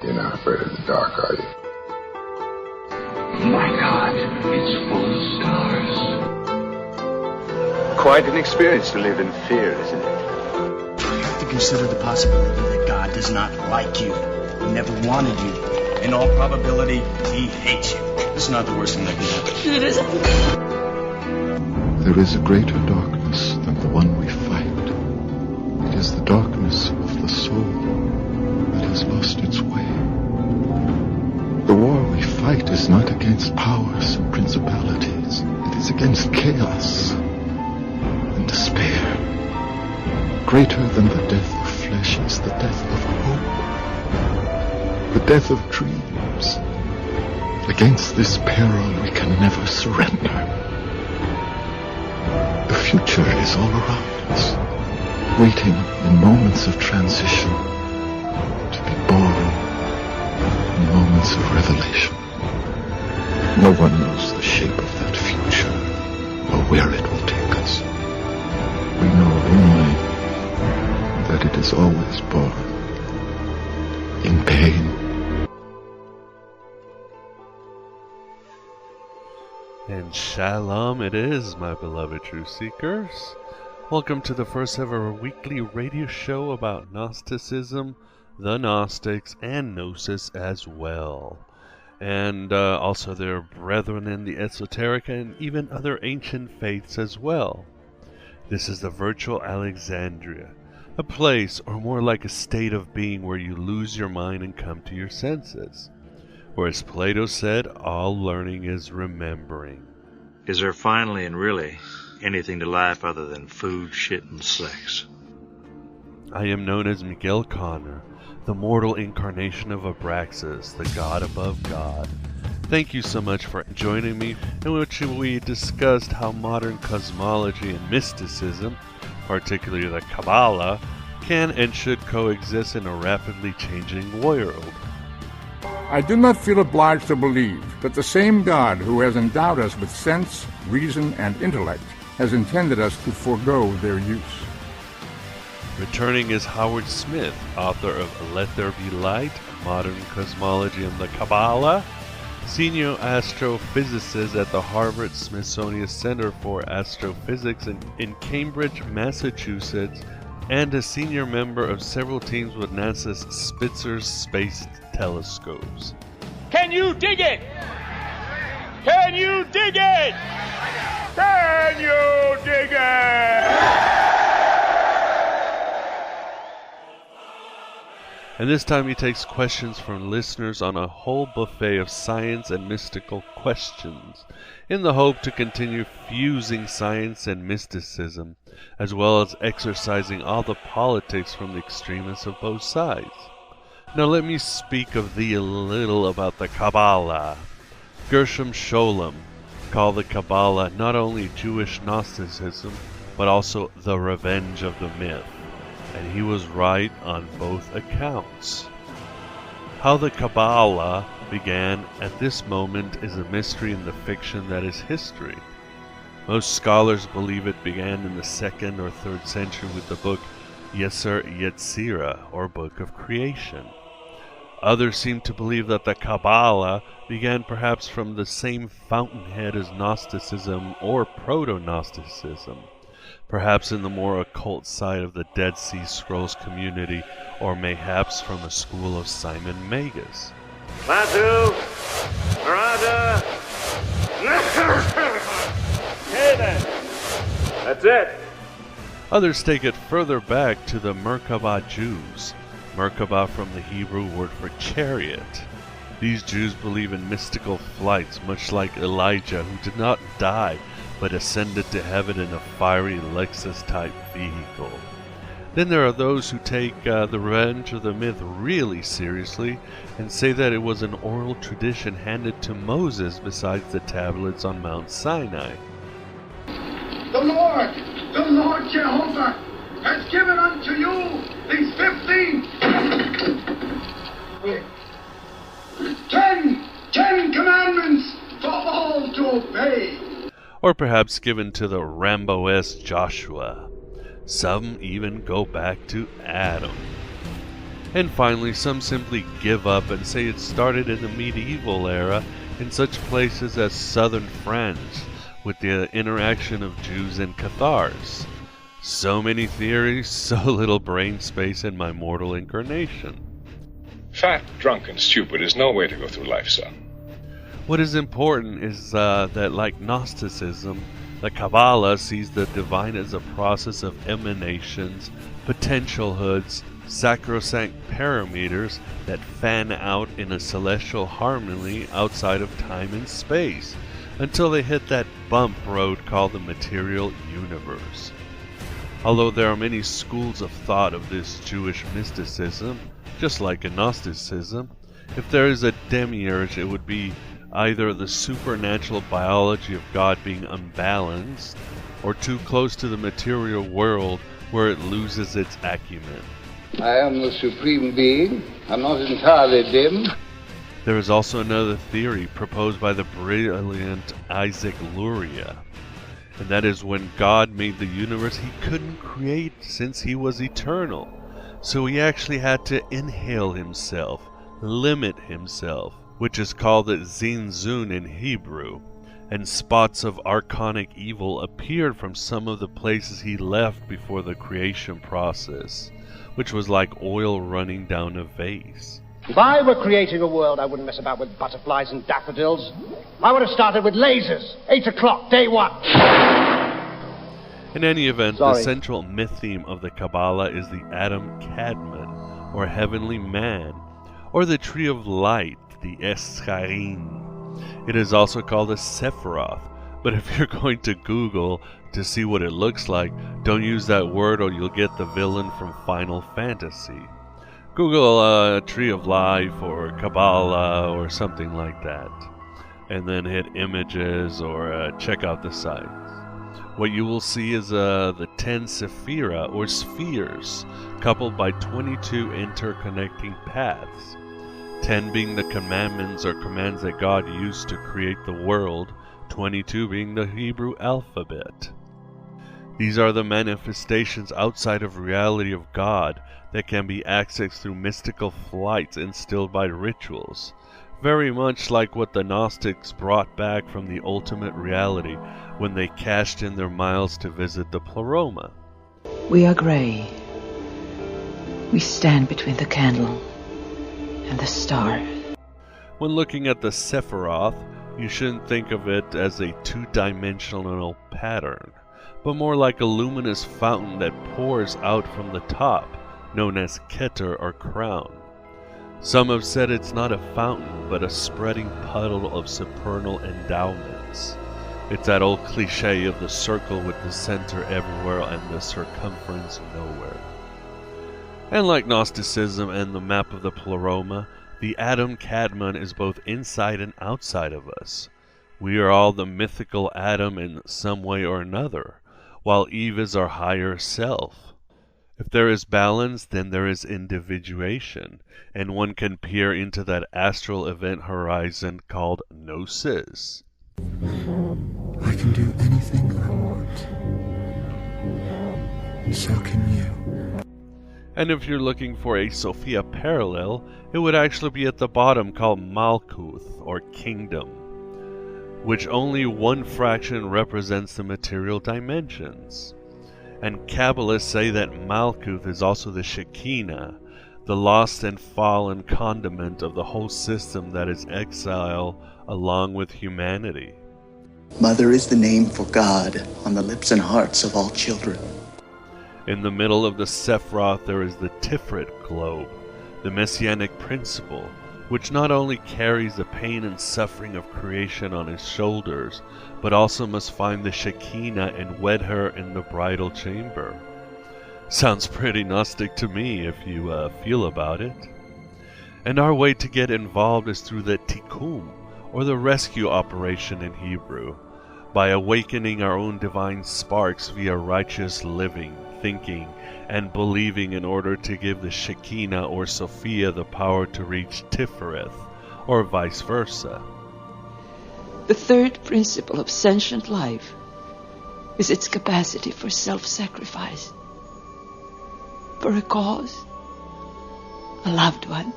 You're not afraid of the dark, are you? My God, it's full of stars. Quite an experience to live in fear, isn't it? You have to consider the possibility that God does not like you. He never wanted you. In all probability, he hates you. It's not the worst thing that can happen. It isn't. There is a greater darkness than the one we fight. It is the darkness of the soul that has lost its way. The war we fight is not against powers and principalities. It is against chaos and despair. Greater than the death of flesh is the death of hope. The death of dreams. Against this peril we can never surrender. The future is all around us, waiting in moments of transition to be born in moments of revelation. No one knows the shape of that future or where it will take us. We know only that it is always born in pain. And shalom it is, my beloved truth seekers. Welcome to the first ever weekly radio show about Gnosticism, the Gnostics, and Gnosis as well. And also their brethren in the esoteric and even other ancient faiths as well. This is the virtual Alexandria, a place, or more like a state of being, where you lose your mind and come to your senses. Or as Plato said, all learning is remembering. Is there finally and really anything to life other than food, shit, and sex? I am known as Miguel Connor, the mortal incarnation of Abraxas, the god above God. Thank you so much for joining me, in which we discussed how modern cosmology and mysticism, particularly the Kabbalah, can and should coexist in a rapidly changing world. I do not feel obliged to believe that the same God who has endowed us with sense, reason, and intellect has intended us to forego their use. Returning is Howard Smith, author of Let There Be Light, Modern Cosmology and the Kabbalah, senior astrophysicist at the Harvard-Smithsonian Center for Astrophysics in Cambridge, Massachusetts, and a senior member of several teams with NASA's Spitzer Space Telescopes. Can you dig it? Can you dig it? Can you dig it? And this time he takes questions from listeners on a whole buffet of science and mystical questions, in the hope to continue fusing science and mysticism, as well as exercising all the politics from the extremists of both sides. Now let me speak of thee a little about the Kabbalah. Gershom Scholem called the Kabbalah not only Jewish Gnosticism, but also the revenge of the myth. And he was right on both accounts. How the Kabbalah began at this moment is a mystery in the fiction that is history. Most scholars believe it began in the 2nd or 3rd century with the book Yeser Yetzirah, or Book of Creation. Others seem to believe that the Kabbalah began perhaps from the same fountainhead as Gnosticism or Proto-Gnosticism, perhaps in the more occult side of the Dead Sea Scrolls community, or mayhaps from a school of Simon Magus. Latu, Narada. Hey then. That's it. Others take it further back to the Merkabah Jews. Merkabah from the Hebrew word for chariot. These Jews believe in mystical flights, much like Elijah, who did not die, but ascended to heaven in a fiery Lexus-type vehicle. Then there are those who take the revenge of the myth really seriously and say that it was an oral tradition handed to Moses besides the tablets on Mount Sinai. The Lord Jehovah, has given unto you these 10 commandments for all to obey. Or perhaps given to the Rambo-esque Joshua. Some even go back to Adam. And finally, some simply give up and say it started in the medieval era in such places as southern France, with the interaction of Jews and Cathars. So many theories, so little brain space in my mortal incarnation. Fat, drunk, and stupid is no way to go through life, son. What is important is that, like Gnosticism, the Kabbalah sees the divine as a process of emanations, potential hoods, sacrosanct parameters that fan out in a celestial harmony outside of time and space, until they hit that bump road called the material universe. Although there are many schools of thought of this Jewish mysticism, just like in Gnosticism, if there is a demiurge, it would be either the supernatural biology of God being unbalanced, or too close to the material world where it loses its acumen. I am the supreme being. I'm not entirely dim. There is also another theory proposed by the brilliant Isaac Luria, and that is when God made the universe, he couldn't create since he was eternal. So he actually had to inhale himself, limit himself, which is called the Zinzun in Hebrew, and spots of archonic evil appeared from some of the places he left before the creation process, which was like oil running down a vase. If I were creating a world, I wouldn't mess about with butterflies and daffodils. I would have started with lasers. 8 o'clock, day one. In any event, the central myth theme of the Kabbalah is the Adam Kadmon, or heavenly man, or the tree of light, the Escharin. It is also called a Sephiroth, but if you're going to Google to see what it looks like, don't use that word or you'll get the villain from Final Fantasy. Google Tree of Life or Kabbalah or something like that, and then hit images or check out the sites. What you will see is the 10 Sephira, or spheres, coupled by 22 interconnecting paths, 10 being the commandments or commands that God used to create the world, 22 being the Hebrew alphabet. These are the manifestations outside of reality of God that can be accessed through mystical flights instilled by rituals, very much like what the Gnostics brought back from the ultimate reality when they cashed in their miles to visit the Pleroma. We are gray. We stand between the candle and the star. When looking at the Sephiroth, you shouldn't think of it as a two-dimensional pattern, but more like a luminous fountain that pours out from the top, known as Keter or crown. Some have said it's not a fountain, but a spreading puddle of supernal endowments. It's that old cliche of the circle with the center everywhere and the circumference nowhere. And like Gnosticism and the map of the Pleroma, the Adam Kadmon is both inside and outside of us. We are all the mythical Adam in some way or another, while Eve is our higher self. If there is balance, then there is individuation, and one can peer into that astral event horizon called Gnosis. I can do anything I want. So can you. And if you're looking for a Sophia parallel, it would actually be at the bottom called Malkuth, or Kingdom, which only one fraction represents the material dimensions. And Kabbalists say that Malkuth is also the Shekinah, the lost and fallen condiment of the whole system that is exile along with humanity. Mother is the name for God on the lips and hearts of all children. In the middle of the Sephiroth there is the Tiferet globe, the messianic principle, which not only carries the pain and suffering of creation on his shoulders, but also must find the Shekinah and wed her in the bridal chamber. Sounds pretty Gnostic to me if you feel about it. And our way to get involved is through the Tikkun, or the rescue operation in Hebrew, by awakening our own divine sparks via righteous living, thinking, and believing in order to give the Shekinah or Sophia the power to reach Tifereth, or vice versa. The third principle of sentient life is its capacity for self-sacrifice. For a cause, a loved one,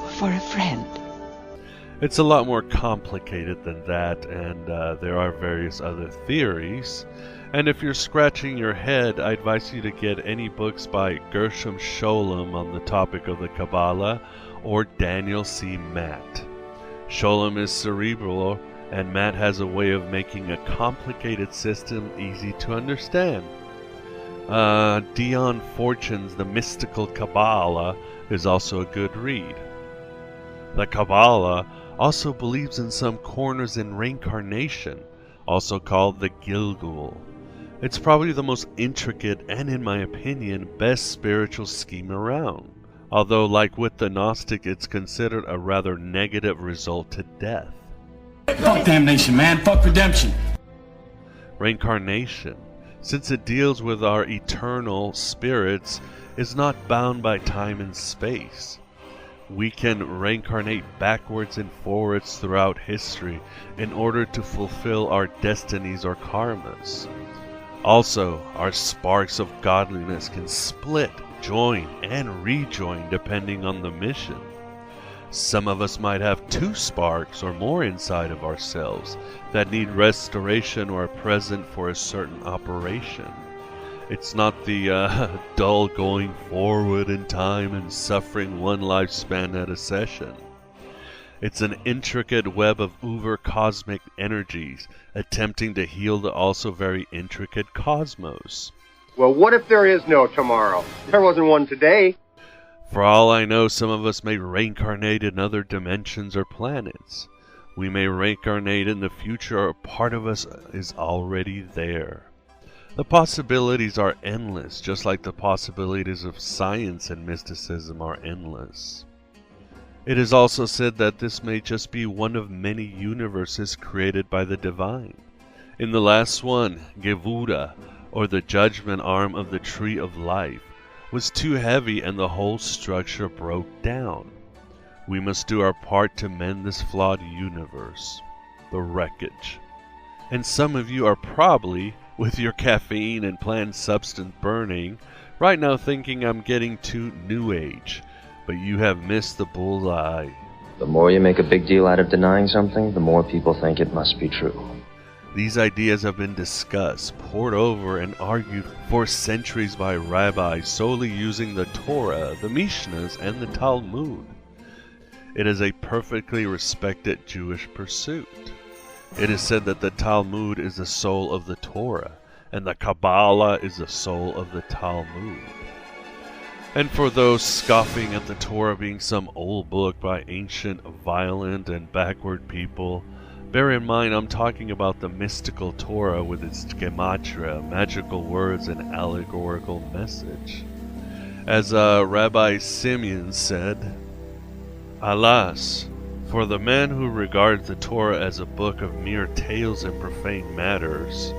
or for a friend. It's a lot more complicated than that, and there are various other theories. And if you're scratching your head, I advise you to get any books by Gershom Scholem on the topic of the Kabbalah, or Daniel C. Matt. Scholem is cerebral, and Matt has a way of making a complicated system easy to understand. Dion Fortune's The Mystical Kabbalah is also a good read. The Kabbalah also believes in some corners in reincarnation, also called the Gilgul. It's probably the most intricate and, in my opinion, best spiritual scheme around. Although, like with the Gnostic, it's considered a rather negative result to death. Fuck damnation, man. Fuck redemption. Reincarnation, since it deals with our eternal spirits, is not bound by time and space. We can reincarnate backwards and forwards throughout history in order to fulfill our destinies or karmas. Also, our sparks of godliness can split, join, and rejoin depending on the mission. Some of us might have 2 sparks or more inside of ourselves that need restoration or are present for a certain operation. It's not the dull going forward in time and suffering one lifespan at a session. It's an intricate web of uber-cosmic energies attempting to heal the also very intricate cosmos. Well, what if there is no tomorrow? There wasn't one today. For all I know, some of us may reincarnate in other dimensions or planets. We may reincarnate in the future, or part of us is already there. The possibilities are endless, just like the possibilities of science and mysticism are endless. It is also said that this may just be one of many universes created by the divine. In the last one, Gevura, or the judgment arm of the Tree of Life, was too heavy and the whole structure broke down. We must do our part to mend this flawed universe, the wreckage. And some of you are probably, with your caffeine and plant substance burning, right now thinking I'm getting too new age, but you have missed the bullseye. The more you make a big deal out of denying something, the more people think it must be true. These ideas have been discussed, pored over, and argued for centuries by rabbis solely using the Torah, the Mishnahs, and the Talmud. It is a perfectly respected Jewish pursuit. It is said that the Talmud is the soul of the Torah, and the Kabbalah is the soul of the Talmud. And for those scoffing at the Torah being some old book by ancient, violent, and backward people, bear in mind I'm talking about the mystical Torah with its gematria, magical words, and allegorical message. As Rabbi Simeon said, "Alas, for the man who regards the Torah as a book of mere tales and profane matters.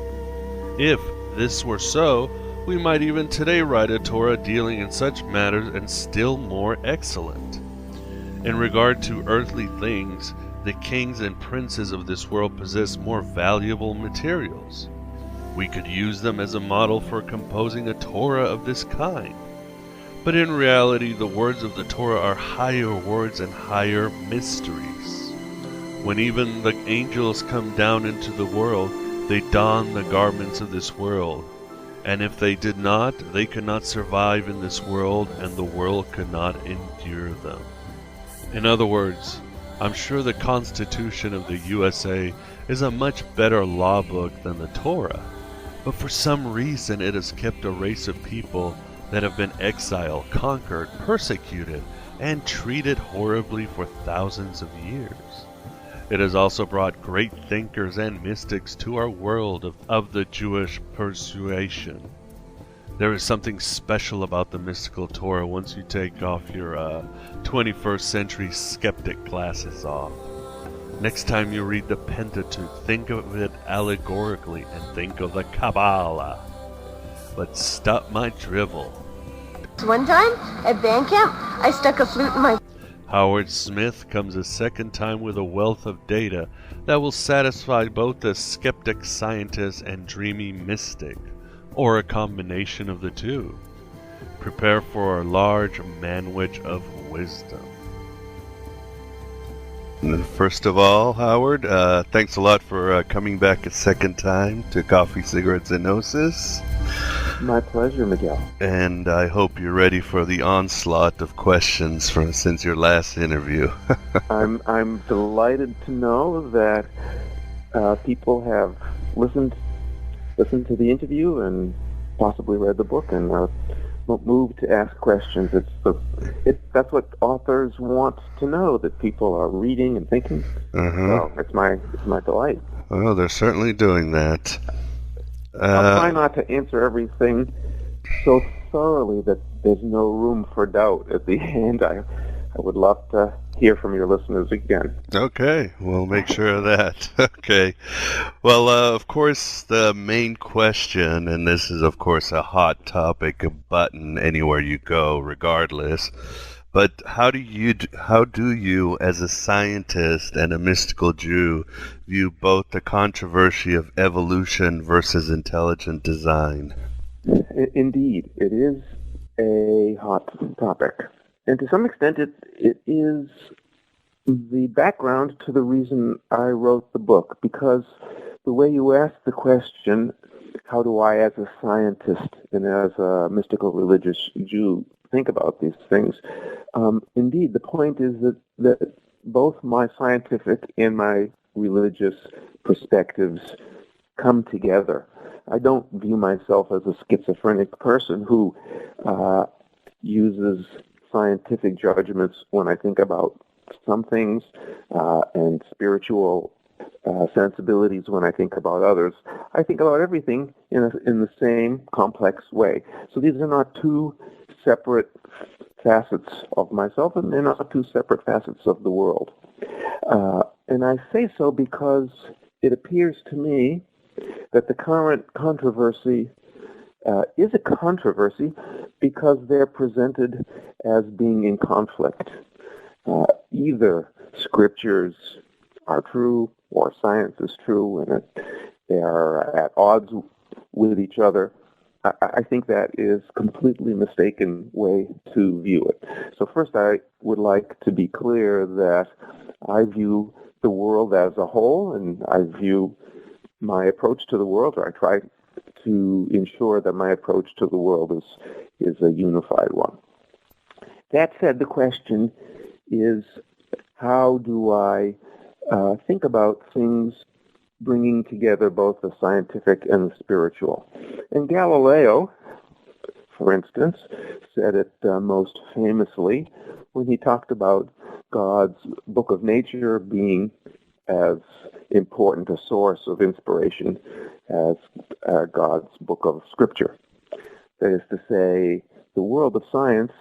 If this were so, we might even today write a Torah dealing in such matters and still more excellent. In regard to earthly things, the kings and princes of this world possess more valuable materials. We could use them as a model for composing a Torah of this kind. But in reality, the words of the Torah are higher words and higher mysteries. When even the angels come down into the world, they don the garments of this world. And if they did not, they could not survive in this world, and the world could not endure them." In other words, I'm sure the Constitution of the USA is a much better law book than the Torah, but for some reason it has kept a race of people that have been exiled, conquered, persecuted, and treated horribly for thousands of years. It has also brought great thinkers and mystics to our world of the Jewish persuasion. There is something special about the mystical Torah once you take off your 21st century skeptic glasses off. Next time you read the Pentateuch, think of it allegorically and think of the Kabbalah. But stop my drivel. One time, at band camp, I stuck a flute in my... Howard Smith comes a second time with a wealth of data that will satisfy both the skeptic scientist and dreamy mystic, or a combination of the two. prepare for a large manwich of wisdom. First of all, Howard, thanks a lot for coming back a second time to Coffee, Cigarettes, and Gnosis. My pleasure, Miguel. And I hope you're ready for the onslaught of questions since your last interview. I'm delighted to know that people have listened to the interview and possibly read the book and are moved to ask questions. That's what authors want to know, that people are reading and thinking. So it's my delight. Well, they're certainly doing that. I'll try not to answer everything so thoroughly that there's no room for doubt at the end. I would love to hear from your listeners again. Okay, we'll make sure of that. Okay. Well, of course, the main question, and this is, of course, a hot topic, a button anywhere you go, regardless, but how do you, as a scientist and a mystical Jew, view both the controversy of evolution versus intelligent design? Indeed, it is a hot topic. And to some extent, it is the background to the reason I wrote the book, because the way you asked the question, how do I, as a scientist and as a mystical religious Jew, think about these things? Indeed, the point is that both my scientific and my religious perspectives come together. I don't view myself as a schizophrenic person who uses scientific judgments when I think about some things and spiritual sensibilities when I think about others. I think about everything in the same complex way. So these are not two separate facets of myself, and they're not two separate facets of the world. And I say so because it appears to me that the current controversy is a controversy because they're presented as being in conflict. Either scriptures are true or science is true, and they are at odds with each other. I think that is a completely mistaken way to view it. So first, I would like to be clear that I view the world as a whole, and I view my approach to the world, or I try to ensure that my approach to the world is a unified one. That said, the question is, how do I think about things bringing together both the scientific and the spiritual? And Galileo, for instance, said it most famously when he talked about God's book of nature being as important a source of inspiration as God's book of scripture. That is to say, the world of science,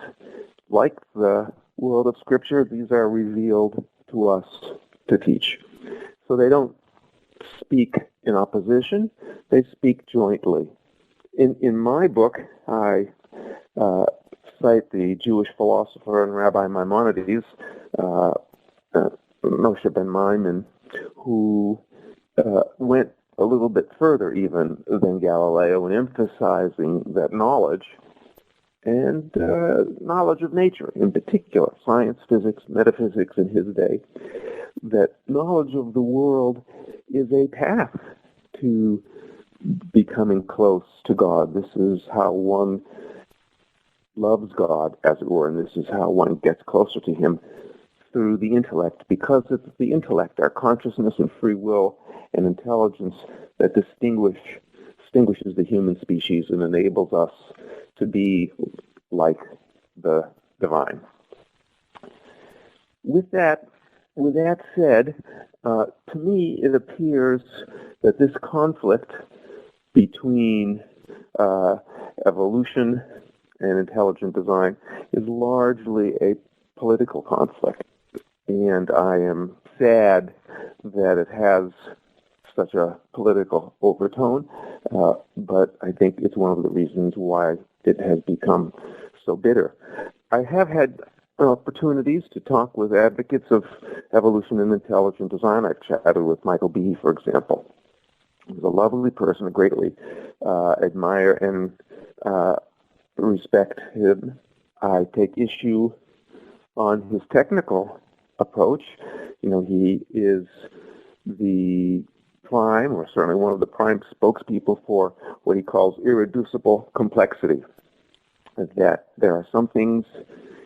like the world of scripture, these are revealed to us to teach. So they don't speak in opposition, they speak jointly. In my book, I cite the Jewish philosopher and Rabbi Maimonides, Moshe ben Maimon, who went a little bit further even than Galileo in emphasizing that knowledge, and knowledge of nature in particular, science, physics, metaphysics in his day, that knowledge of the world is a path to becoming close to God. This is how one loves God, as it were, and this is how one gets closer to Him, through the intellect, because it's the intellect, our consciousness and free will and intelligence, that distinguishes the human species and enables us to be like the divine. With that said, to me it appears that this conflict between evolution and intelligent design is largely a political conflict. And I am sad that it has such a political overtone, but I think it's one of the reasons why it has become so bitter. I have had opportunities to talk with advocates of evolution and intelligent design. I've chatted with Michael Behe, for example. He's a lovely person, I greatly admire, and respect him. I take issue on his technical approach. He is the prime, or certainly one of the prime spokespeople for what he calls irreducible complexity. That there are some things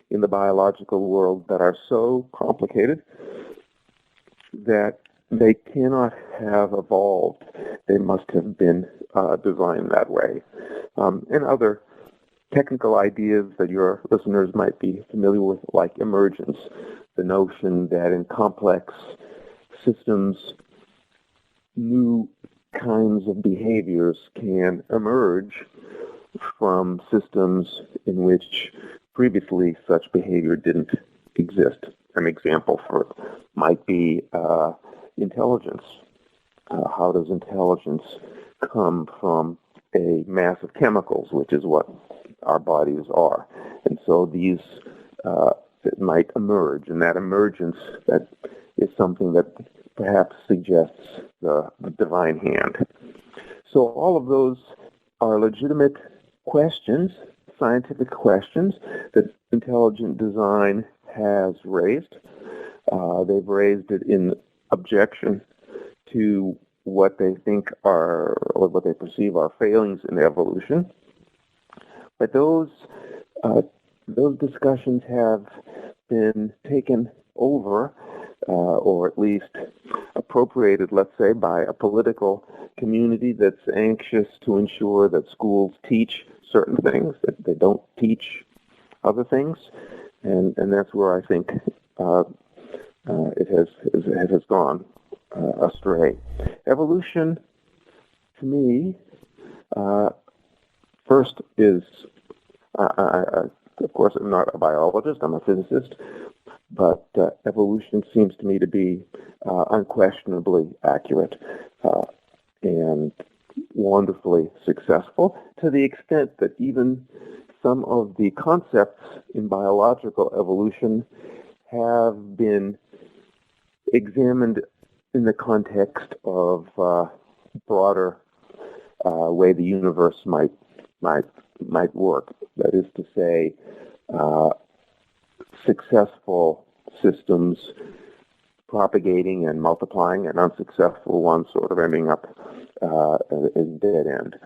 in the biological world that are so complicated that they cannot have evolved. They must have been designed that way. And other technical ideas that your listeners might be familiar with, like emergence, the notion that in complex systems, new kinds of behaviors can emerge from systems in which previously such behavior didn't exist. An example for it might be intelligence. How does intelligence come from a mass of chemicals, which is what our bodies are? And so these that might emerge, and that emergence that is something that perhaps suggests the divine hand. So all of those are legitimate questions, scientific questions that intelligent design has raised. They've raised it in objection to what they think are, or what they perceive are failings in evolution. But those discussions have been taken over, or at least appropriated, let's say, by a political community that's anxious to ensure that schools teach certain things, that they don't teach other things, and that's where I think it has gone astray. Evolution, to me, first is, of course, I'm not a biologist, I'm a physicist, but evolution seems to me to be unquestionably accurate and wonderfully successful, to the extent that even some of the concepts in biological evolution have been examined in the context of broader way the universe might work. That is to say, successful systems propagating and multiplying, and unsuccessful ones sort of ending up as dead end.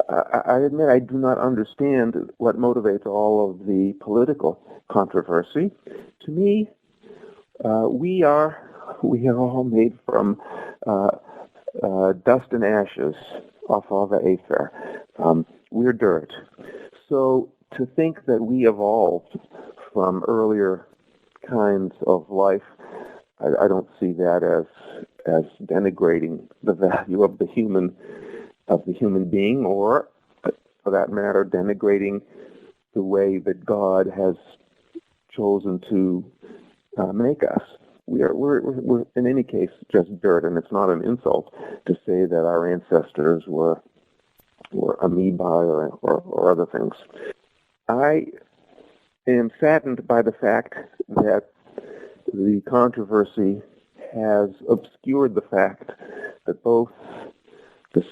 I admit I do not understand what motivates all of the political controversy. To me, we are all made from dust and ashes off of the aether. We're dirt. So to think that we evolved from earlier kinds of life, I don't see that as denigrating the value of the human being, or, for that matter, denigrating the way that God has chosen to make us. We're in any case just dirt, and it's not an insult to say that our ancestors were amoeba or other things. I am saddened by the fact that the controversy has obscured the fact that both the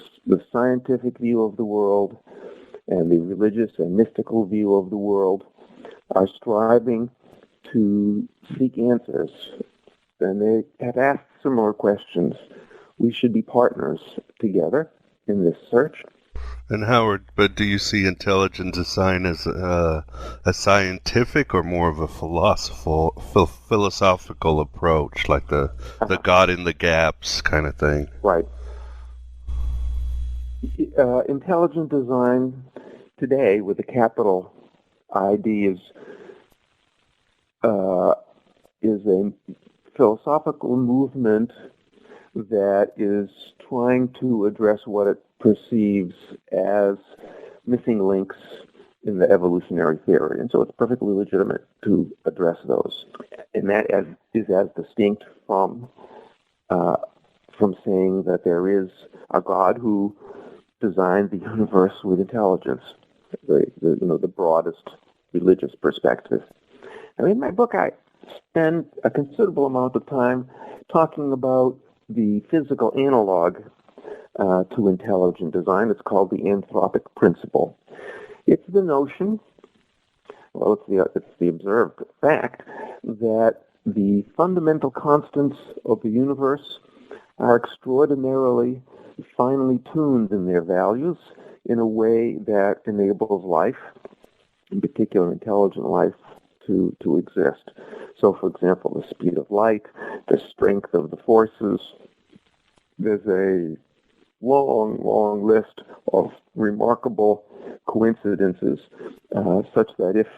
scientific view of the world and the religious and mystical view of the world are striving to seek answers. And they have asked similar questions. We should be partners together in this search. And Howard, but do you see intelligent design as a scientific or more of a philosophical approach, like the God in the gaps kind of thing? Right. Intelligent design today, with a capital ID, is a philosophical movement that is trying to address what it perceives as missing links in the evolutionary theory. And so it's perfectly legitimate to address those. And that is as distinct from saying that there is a God who designed the universe with intelligence, the broadest religious perspective. I mean, in my book, I spend a considerable amount of time talking about the physical analog to intelligent design. It's called the anthropic principle. It's the notion, well, it's the observed fact that the fundamental constants of the universe are extraordinarily finely tuned in their values in a way that enables life, in particular intelligent life, to exist. So, for example, the speed of light, the strength of the forces, there's a long list of remarkable coincidences, such that if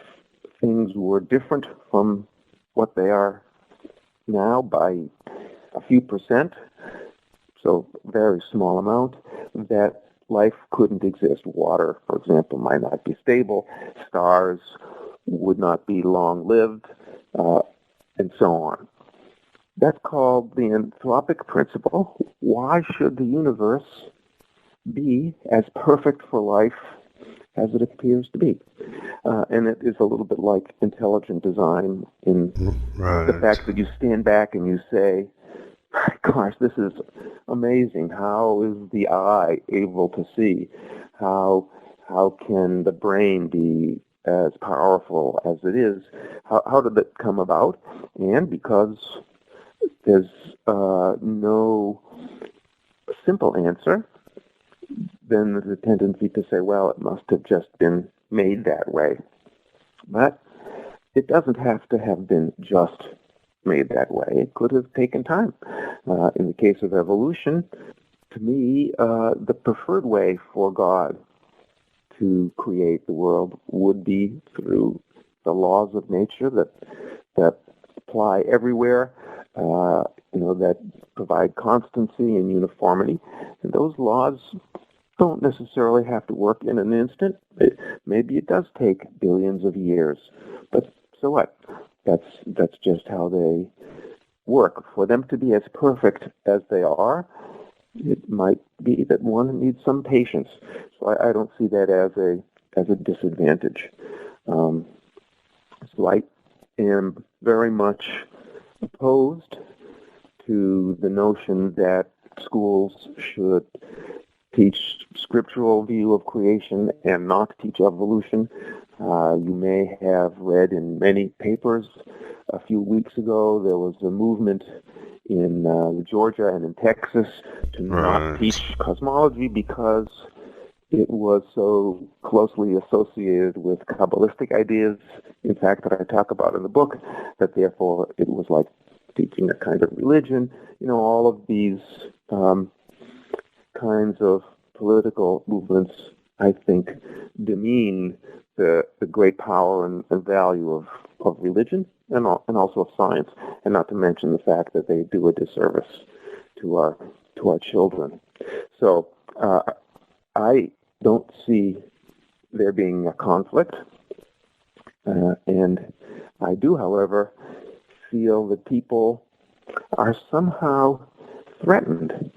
things were different from what they are now by a few percent, so very small amount, that life couldn't exist. Water, for example, might not be stable. Stars would not be long-lived, and so on. That's called the anthropic principle. Why should the universe be as perfect for life as it appears to be? And it is a little bit like intelligent design in the fact that you stand back and you say, gosh, this is amazing. How is the eye able to see? How can the brain be as powerful as it is? How did it come about? And because there's no simple answer, then there's a tendency to say, well, it must have just been made that way. But it doesn't have to have been just made that way. It could have taken time. In the case of evolution, to me, the preferred way for God to create the world would be through the laws of nature that apply everywhere, that provide constancy and uniformity. And those laws don't necessarily have to work in an instant. Maybe it does take billions of years, but so what? That's just how they work. For them to be as perfect as they are, it might be that one needs some patience. So I don't see that as a disadvantage. So I am very much opposed to the notion that schools should teach scriptural view of creation and not teach evolution. You may have read in many papers a few weeks ago, there was a movement in Georgia and in Texas to not teach cosmology because it was so closely associated with Kabbalistic ideas, in fact, that I talk about in the book, that therefore it was like teaching a kind of religion. All of these kinds of political movements, I think, demean the great power and value of religion and also of science, and not to mention the fact that they do a disservice to our children. So I don't see there being a conflict, and I do, however, feel that people are somehow threatened.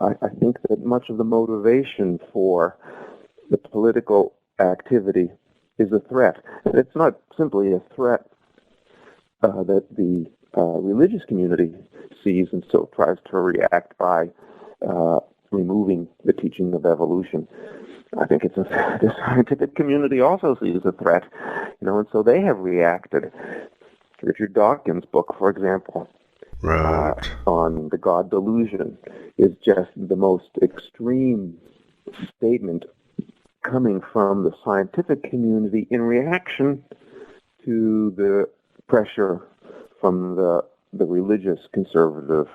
I think that much of the motivation for the political activity is a threat. And it's not simply a threat that the religious community sees and so tries to react by removing the teaching of evolution. I think the scientific community also sees a threat, and so they have reacted. Richard Dawkins' book, for example, on the God delusion, is just the most extreme statement coming from the scientific community in reaction to the pressure from the religious conservative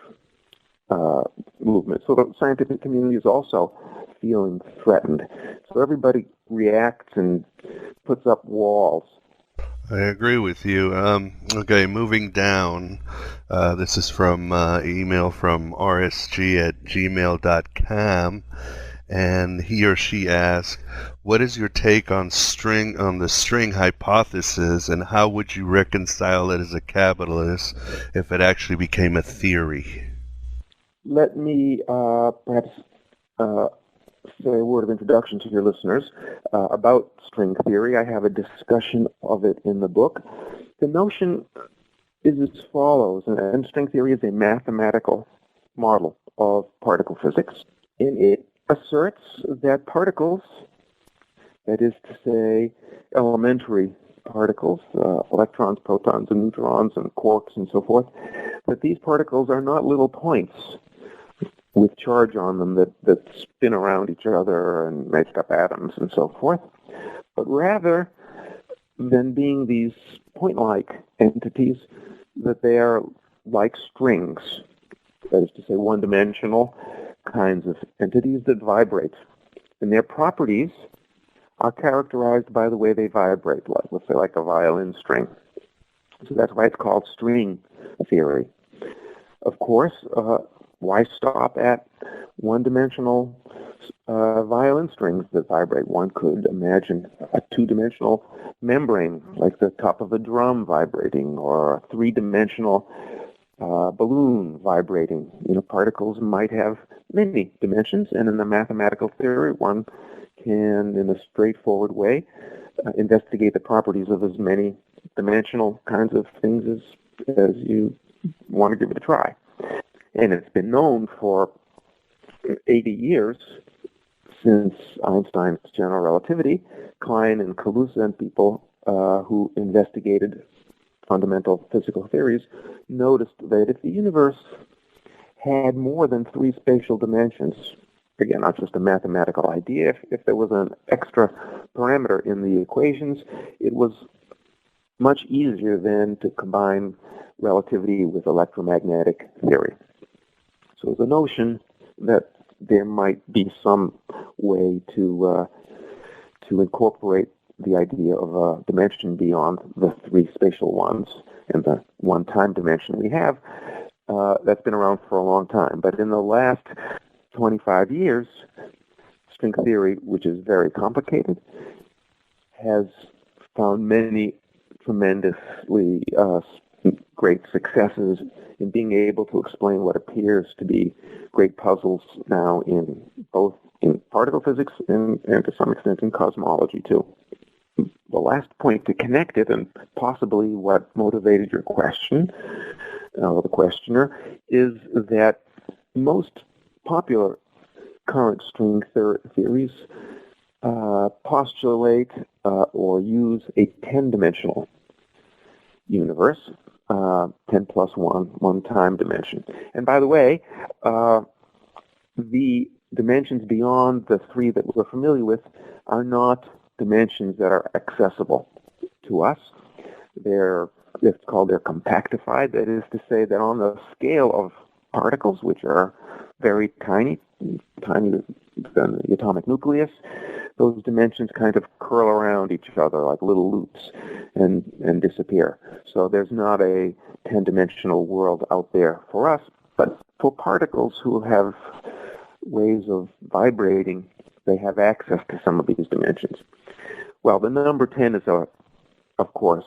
movement. So the scientific community is also feeling threatened. So everybody reacts and puts up walls. I agree with you. Okay, moving down. This is from email from rsg@gmail.com. And he or she asks, what is your take on the string hypothesis, and how would you reconcile it as a Kabbalist if it actually became a theory? Let me perhaps say a word of introduction to your listeners about string theory. I have a discussion of it in the book. The notion is as follows, and string theory is a mathematical model of particle physics, and it asserts that particles that is to say, elementary particles, electrons, protons, and neutrons, and quarks, and so forth, that these particles are not little points with charge on them that spin around each other and make up atoms and so forth, but rather than being these point-like entities, that they are like strings, that is to say, one-dimensional kinds of entities that vibrate. And their properties are characterized by the way they vibrate, like, let's say, like a violin string. So that's why it's called string theory. Of course, why stop at one-dimensional violin strings that vibrate? One could imagine a two-dimensional membrane, like the top of a drum vibrating, or a three-dimensional balloon vibrating. Particles might have many dimensions, and in the mathematical theory, one can, in a straightforward way, investigate the properties of as many dimensional kinds of things as you want to give it a try. And it's been known for 80 years, since Einstein's general relativity, Klein and Kaluza and people who investigated fundamental physical theories noticed that if the universe had more than three spatial dimensions, again, not just a mathematical idea, if there was an extra parameter in the equations, it was much easier then to combine relativity with electromagnetic theory. So the notion that there might be some way to incorporate the idea of a dimension beyond the three spatial ones and the one time dimension we have, that's been around for a long time. But in the last 25 years, string theory, which is very complicated, has found many tremendously great successes in being able to explain what appears to be great puzzles now in both in particle physics and to some extent in cosmology too. The last point to connect it, and possibly what motivated your question, or the questioner, is that most popular current string theories postulate or use a 10-dimensional universe, 10 plus 1, one-time dimension. And by the way, the dimensions beyond the three that we're familiar with are not dimensions that are accessible to us. It's called they're compactified. That is to say that on the scale of particles, which are very tiny than the atomic nucleus, those dimensions kind of curl around each other like little loops and disappear. So there's not a 10-dimensional world out there for us, but for particles who have ways of vibrating, they have access to some of these dimensions. Well, the number 10 is, of course,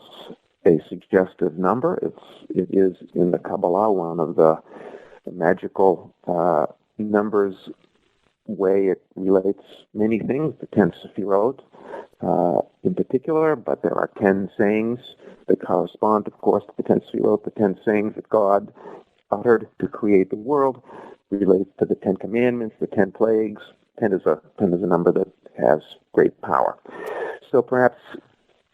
a suggestive number. It is in the Kabbalah one of the magical numbers way it relates many things, the 10 Sefirot in particular, but there are 10 sayings that correspond, of course, to the 10 Sefirot. The 10 sayings that God uttered to create the world relates to the 10 commandments, the 10 plagues. 10 is a number that has great power. So perhaps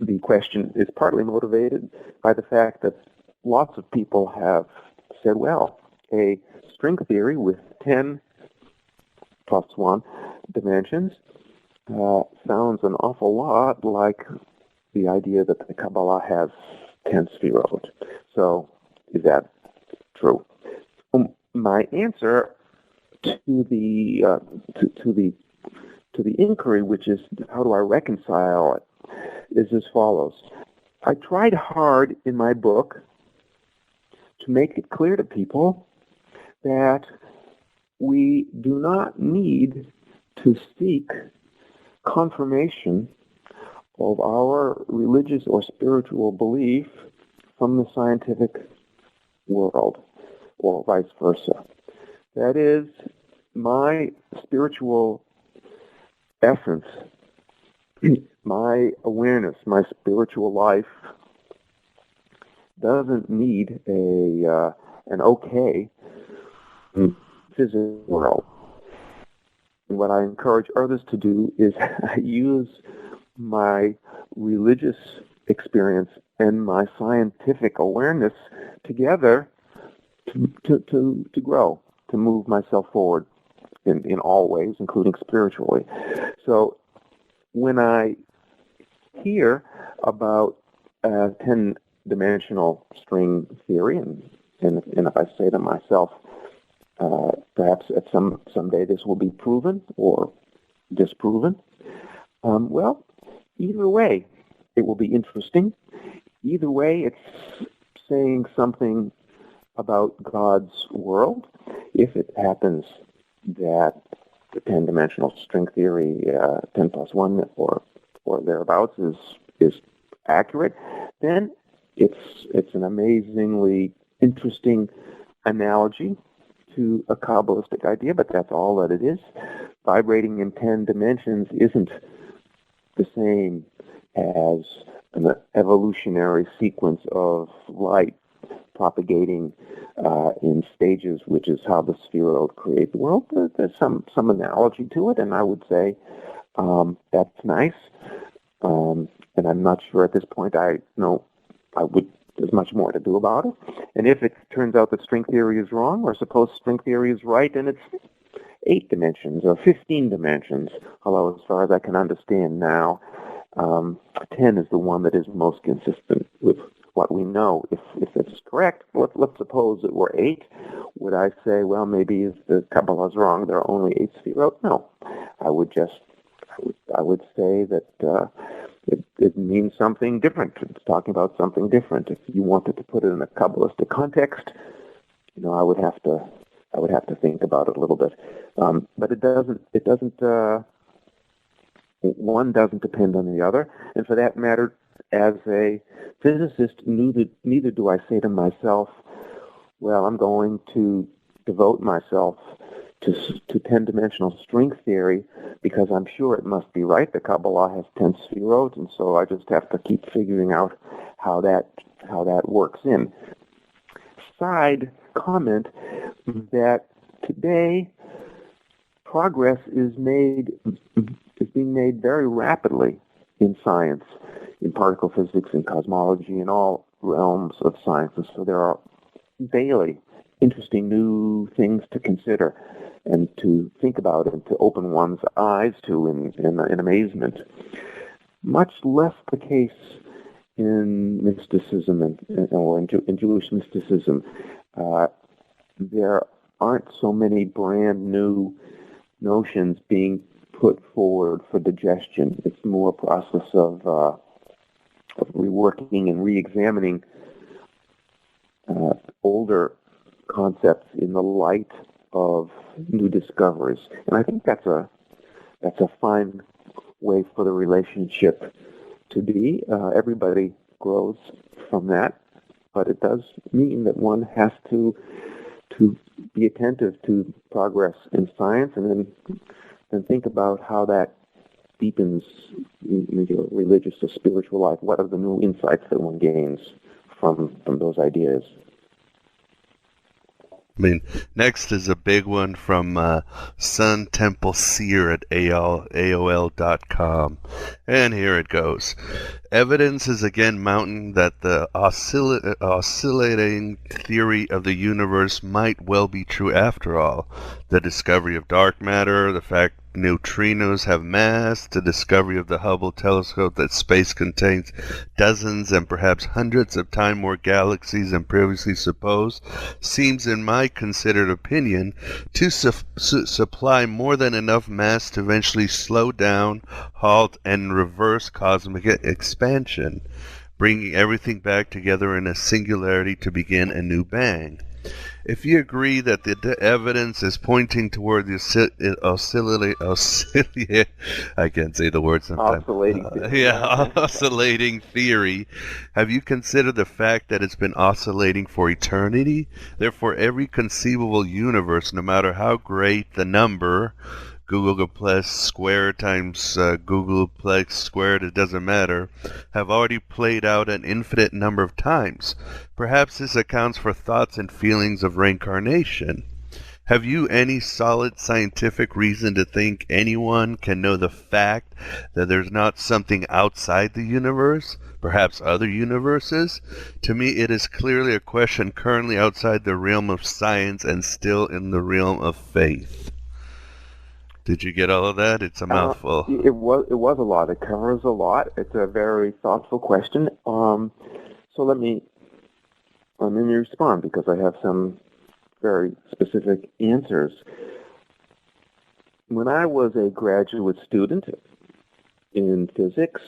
the question is partly motivated by the fact that lots of people have said, well, a string theory with 10 plus 1 dimensions sounds an awful lot like the idea that the Kabbalah has 10 Sefirot. So is that true? My answer to the inquiry, which is how do I reconcile it, is as follows. I tried hard in my book to make it clear to people that we do not need to seek confirmation of our religious or spiritual belief from the scientific world, or vice versa. That is, my spiritual essence, my awareness, my spiritual life doesn't need an okay physical world. And what I encourage others to do is use my religious experience and my scientific awareness together to grow, to move myself forward in all ways, including spiritually. So when I hear about 10-dimensional string theory, and if I say to myself, perhaps at someday this will be proven or disproven, well, either way, it will be interesting. Either way, it's saying something about God's world. If it happens that the 10-dimensional string theory, 10 plus 1 or thereabouts, is accurate, then it's an amazingly interesting analogy to a Kabbalistic idea, but that's all that it is. Vibrating in 10 dimensions isn't the same as an evolutionary sequence of light propagating in stages, which is how the spheroid create the world. There's some analogy to it, and I would say that's nice. And I'm not sure at this point there's much more to do about it. And if it turns out that string theory is wrong, or suppose string theory is right and it's 8 dimensions or 15 dimensions, although as far as I can understand now, 10 is the one that is most consistent with what we know. If it's correct, let's suppose it were 8. Would I say, well, maybe the Kabbalah is wrong, there are only 8 spheroid? No. I would say that it means something different. It's talking about something different. If you wanted to put it in a Kabbalistic context, I would have to think about it a little bit. But it doesn't. One doesn't depend on the other, and for that matter, as a physicist, neither do I say to myself, well, I'm going to devote myself to 10-dimensional string theory because I'm sure it must be right. The Kabbalah has 10 spheroids, and so I just have to keep figuring out how that works in. Side comment that today progress is being made very rapidly in science, in particle physics, in cosmology, in all realms of sciences. So there are daily interesting new things to consider and to think about and to open one's eyes to in amazement. Much less the case in mysticism or in Jewish mysticism. There aren't so many brand new notions being put forward for digestion. It's more a process of reworking and re-examining older concepts in the light of new discoveries. And I think that's a fine way for the relationship to be. Everybody grows from that, but it does mean that one has to be attentive to progress in science and then think about how that deepens your religious or spiritual life. What are the new insights that one gains from those ideas? Next is a big one from Sun Temple Seer at AOL.com. And here it goes. Evidence is again mounting that the oscillating theory of the universe might well be true after all. The discovery of dark matter, the fact neutrinos have mass, the discovery of the Hubble telescope that space contains dozens and perhaps hundreds of times more galaxies than previously supposed, seems, in my considered opinion, to supply more than enough mass to eventually slow down, halt, and reverse cosmic expansion, bringing everything back together in a singularity to begin a new bang. If you agree that the evidence is pointing toward the I can't say the word sometimes. Oscillating theory. Oscillating theory, have you considered the fact that it's been oscillating for eternity? Therefore, every conceivable universe, no matter how great the number, Googleplex squared times Googleplex squared, it doesn't matter, have already played out an infinite number of times. Perhaps this accounts for thoughts and feelings of reincarnation. Have you any solid scientific reason to think anyone can know the fact that there's not something outside the universe, perhaps other universes? To me, it is clearly a question currently outside the realm of science and still in the realm of faith. Did you get all of that? It's a mouthful. It was a lot. It covers a lot. It's a very thoughtful question. So let me respond because I have some very specific answers. When I was a graduate student in physics,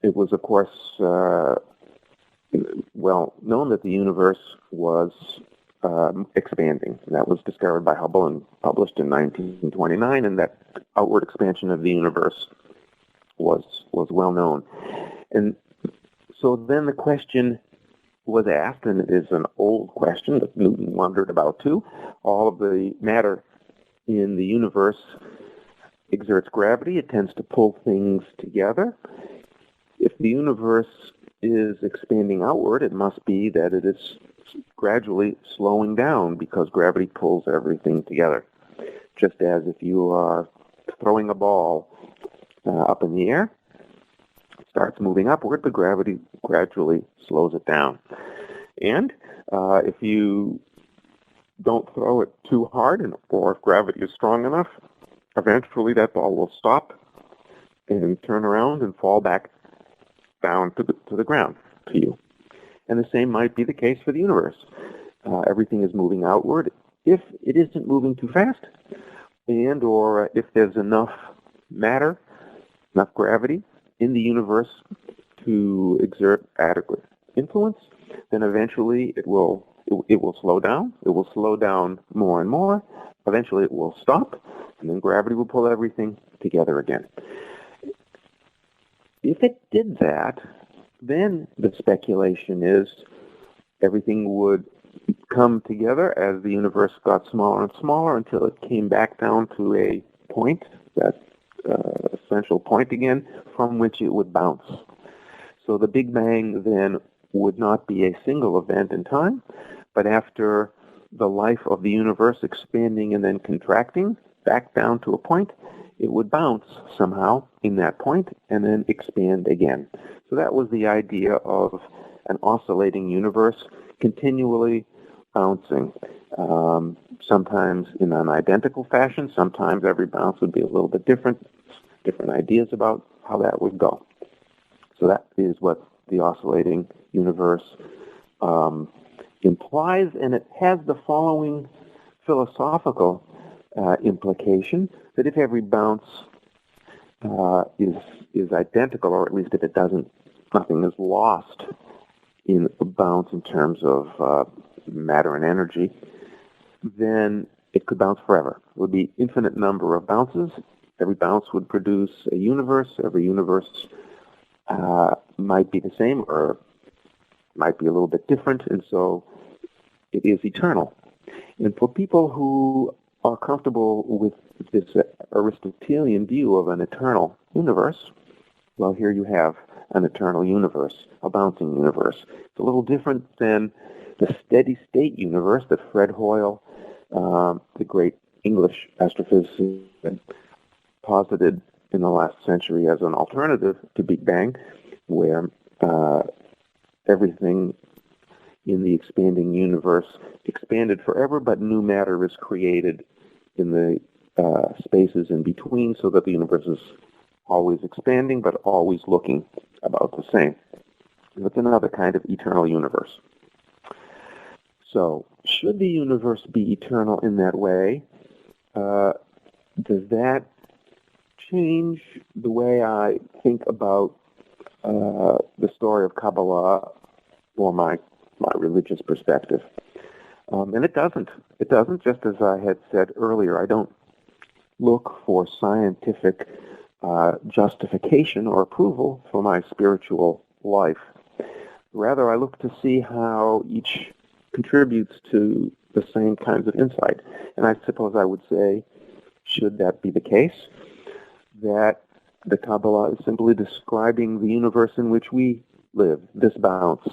it was, of course, well known that the universe was expanding. That was discovered by Hubble and published in 1929, and that outward expansion of the universe was well known. And so then the question was asked, and it is an old question that Newton wondered about too. All of the matter in the universe exerts gravity. It tends to pull things together. If the universe is expanding outward, it must be that it is gradually slowing down because gravity pulls everything together. Just as if you are throwing a ball up in the air, it starts moving upward, but gravity gradually slows it down. And if you don't throw it too hard, or if gravity is strong enough, eventually that ball will stop and turn around and fall back down to the ground to you. And the same might be the case for the universe. Everything is moving outward. If it isn't moving too fast, and or if there's enough matter, enough gravity in the universe to exert adequate influence, then eventually it will slow down. It will slow down more and more. Eventually it will stop, and then gravity will pull everything together again. If it did that, then the speculation is everything would come together as the universe got smaller and smaller until it came back down to a point, that essential point again, from which it would bounce. So the Big Bang then would not be a single event in time, but after the life of the universe expanding and then contracting back down to a point, it would bounce somehow in that point and then expand again. So that was the idea of an oscillating universe continually bouncing, sometimes in an identical fashion. Sometimes every bounce would be a little bit different ideas about how that would go. So that is what the oscillating universe implies, and it has the following philosophical implication, that if every bounce is identical, or at least if it doesn't, nothing is lost in a bounce in terms of matter and energy, then it could bounce forever. It would be infinite number of bounces. Every bounce would produce a universe. Every universe might be the same or might be a little bit different, and so it is eternal. And for people who are comfortable with this Aristotelian view of an eternal universe, well, here you have an eternal universe, a bouncing universe. It's a little different than the steady-state universe that Fred Hoyle, the great English astrophysicist, posited in the last century as an alternative to Big Bang, where everything in the expanding universe expanded forever, but new matter is created in the spaces in between, so that the universe is always expanding, but always looking about the same. It's another kind of eternal universe. So, should the universe be eternal in that way, does that change the way I think about the story of Kabbalah or my religious perspective? And it doesn't. It doesn't, just as I had said earlier. I don't look for scientific justification or approval for my spiritual life. Rather, I look to see how each contributes to the same kinds of insight. And I suppose I would say, should that be the case, that the Kabbalah is simply describing the universe in which we live, this bounce,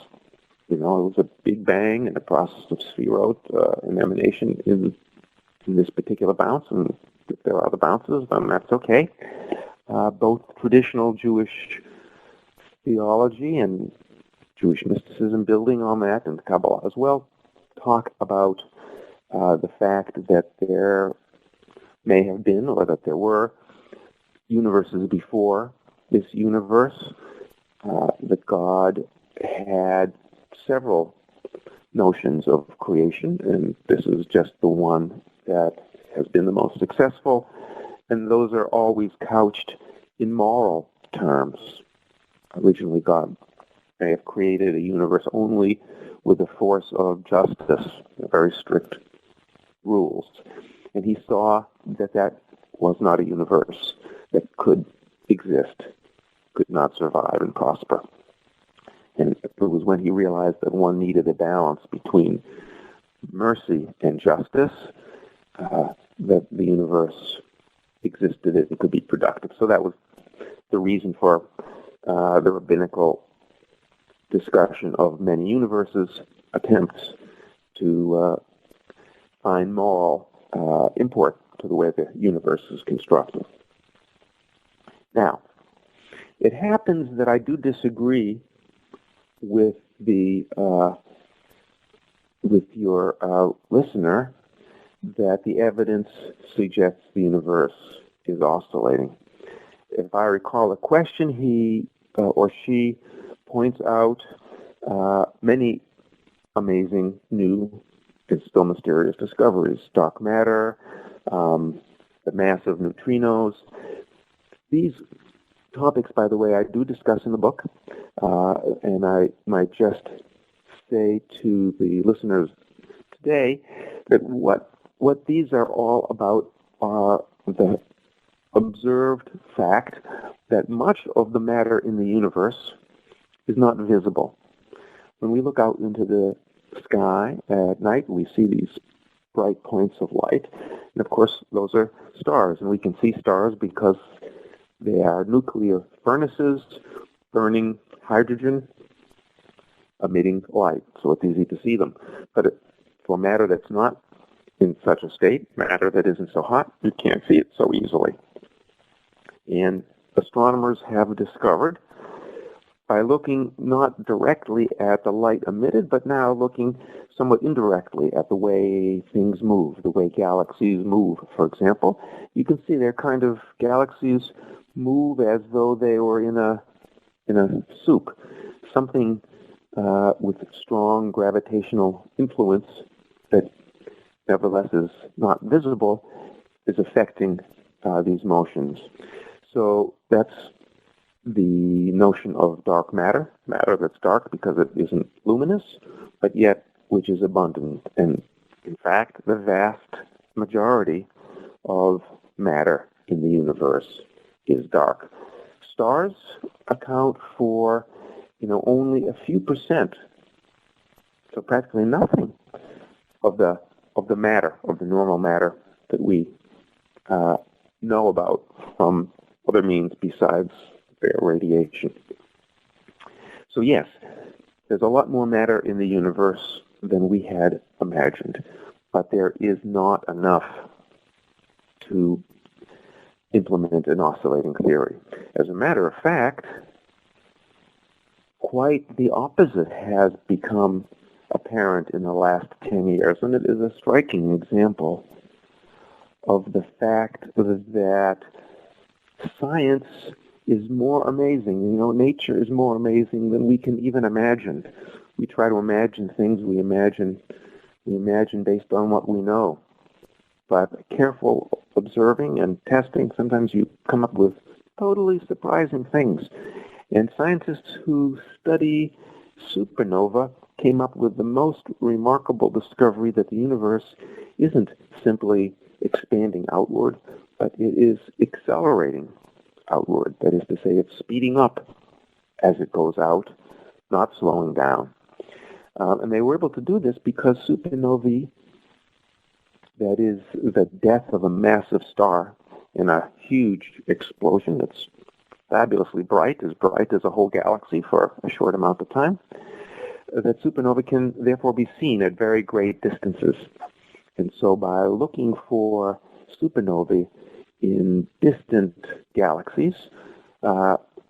it was a big bang and a process of spheroid and emanation in this particular bounce, and if there are other bounces, then that's okay. Both traditional Jewish theology and Jewish mysticism building on that, and Kabbalah as well, talk about the fact that there may have been, or that there were, universes before this universe, that God had several notions of creation, and this is just the one that has been the most successful, and those are always couched in moral terms. Originally, God may have created a universe only with a force of justice, very strict rules, and he saw that that was not a universe that could exist, could not survive and prosper. And it was when he realized that one needed a balance between mercy and justice that the universe existed and could be productive. So that was the reason for the rabbinical discussion of many universes, attempts to find moral import to the way the universe is constructed. Now, it happens that I do disagree with your listener that the evidence suggests the universe is oscillating. If I recall the question, he or she points out many amazing new and still mysterious discoveries. Dark matter, the mass of neutrinos. These topics, by the way, I do discuss in the book, and I might just say to the listeners today that what these are all about are the observed fact that much of the matter in the universe is not visible. When we look out into the sky at night, we see these bright points of light, and of course those are stars, and we can see stars because they are nuclear furnaces burning hydrogen, emitting light, so it's easy to see them. But for matter that's not in such a state, matter that isn't so hot, you can't see it so easily. And astronomers have discovered, by looking not directly at the light emitted, but now looking somewhat indirectly at the way things move, the way galaxies move, for example, you can see their kind of galaxies move as though they were in a soup. Something with strong gravitational influence that nevertheless is not visible is affecting these motions. So that's the notion of dark matter, matter that's dark because it isn't luminous, but yet which is abundant. And in fact, the vast majority of matter in the universe is dark. Stars account for, only a few percent, so practically nothing of the matter, of the normal matter that we know about from other means besides their radiation. So yes, there's a lot more matter in the universe than we had imagined, but there is not enough to implement an oscillating theory. As a matter of fact, quite the opposite has become apparent in the last 10 years, and it is a striking example of the fact that science is more amazing. Nature is more amazing than we can even imagine. We try to imagine things we imagine based on what we know. But careful observing and testing, sometimes you come up with totally surprising things. And scientists who study supernova came up with the most remarkable discovery that the universe isn't simply expanding outward, but it is accelerating outward. That is to say, it's speeding up as it goes out, not slowing down. And they were able to do this because supernovae, that is the death of a massive star in a huge explosion that's fabulously bright as a whole galaxy for a short amount of time, that supernovae can therefore be seen at very great distances. And so by looking for supernovae in distant galaxies,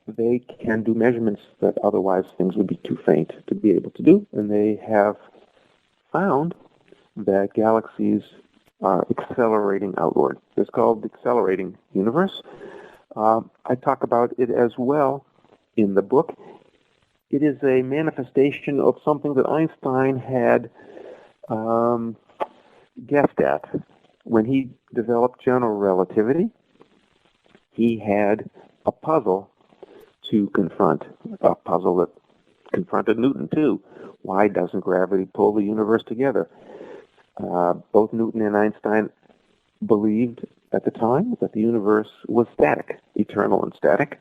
they can do measurements that otherwise things would be too faint to be able to do. And they have found that galaxies are accelerating outward. It's called the Accelerating Universe. I talk about it as well in the book. It is a manifestation of something that Einstein had guessed at. When he developed general relativity, he had a puzzle to confront, a puzzle that confronted Newton too. Why doesn't gravity pull the universe together? Both Newton and Einstein believed at the time that the universe was static, eternal and static.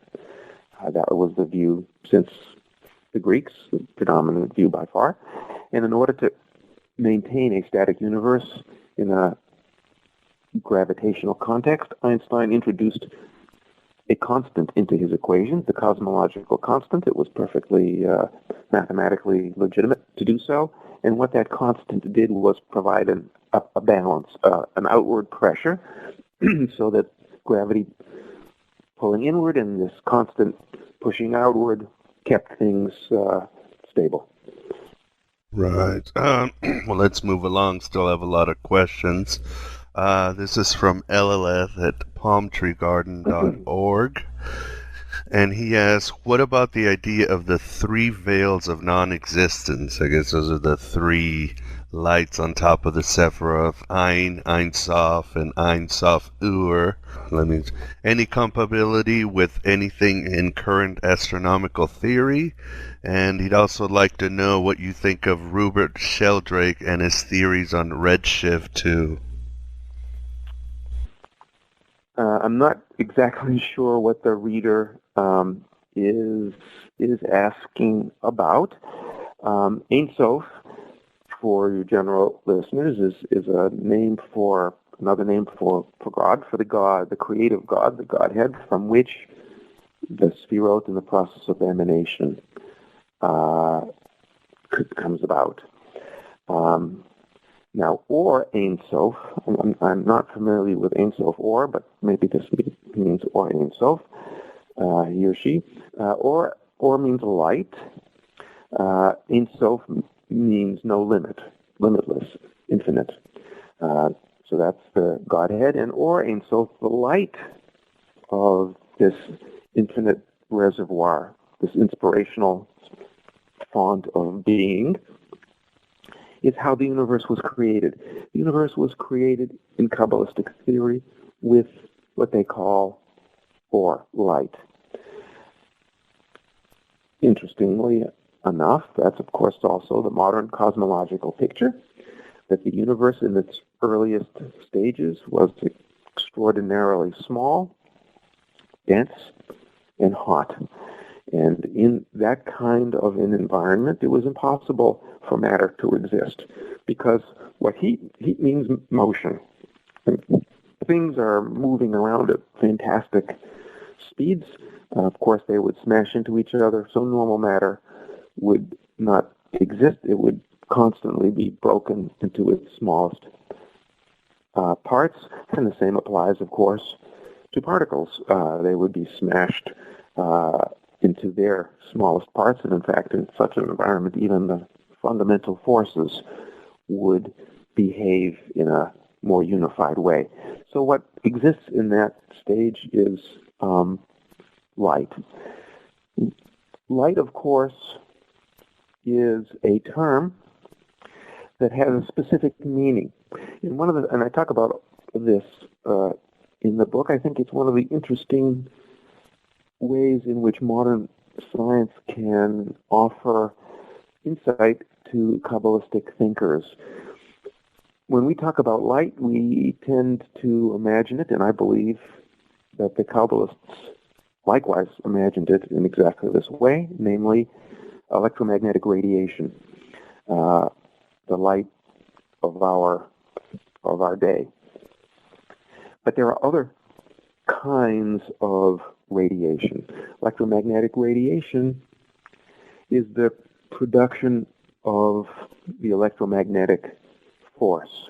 That was the view since the Greeks, the predominant view by far. And in order to maintain a static universe in a gravitational context, Einstein introduced a constant into his equation, the cosmological constant. It was perfectly mathematically legitimate to do so. And what that constant did was provide a balance, an outward pressure, so that gravity pulling inward and this constant pushing outward kept things stable. Right. Well, let's move along. Still have a lot of questions. This is from LLF at palmtreegarden.org. And he asks, what about the idea of the three veils of non-existence? I guess those are the three lights on top of the Sephiroth, Ein, Ein Sof, and Ein Sof Ur. That means any compatibility with anything in current astronomical theory. And he'd also like to know what you think of Rupert Sheldrake and his theories on redshift too. I'm not exactly sure what the reader is asking about. Ein Sof, for your general listeners, is a name for another name for God, for the God, the creative God, the Godhead, from which the Sphirot in the process of emanation comes about. Now, or Ein Sof, I'm not familiar with Ein Sof or, but maybe this means or Ein Sof, he or she. Or means light. Ein Sof means no limit, limitless, infinite. So that's the Godhead. And or Ein Sof, the light of this infinite reservoir, this inspirational font of being, is how the universe was created. The universe was created in Kabbalistic theory with what they call or light. Interestingly enough, that's of course also the modern cosmological picture, that the universe in its earliest stages was extraordinarily small, dense, and hot. And in that kind of an environment, it was impossible for matter to exist, because what heat means motion. Things are moving around at fantastic speeds. Of course, they would smash into each other, so normal matter would not exist. It would constantly be broken into its smallest parts, and the same applies, of course, to particles. They would be smashed into their smallest parts, and in fact, in such an environment, even the fundamental forces would behave in a more unified way. So what exists in that stage is light. Light, of course, is a term that has a specific meaning. And I talk about this in the book. I think it's one of the interesting ways in which modern science can offer insight to Kabbalistic thinkers. When we talk about light, we tend to imagine it, and I believe that the Kabbalists likewise imagined it in exactly this way, namely electromagnetic radiation, the light of our day. But there are other kinds of radiation. Electromagnetic radiation is the production of the electromagnetic force.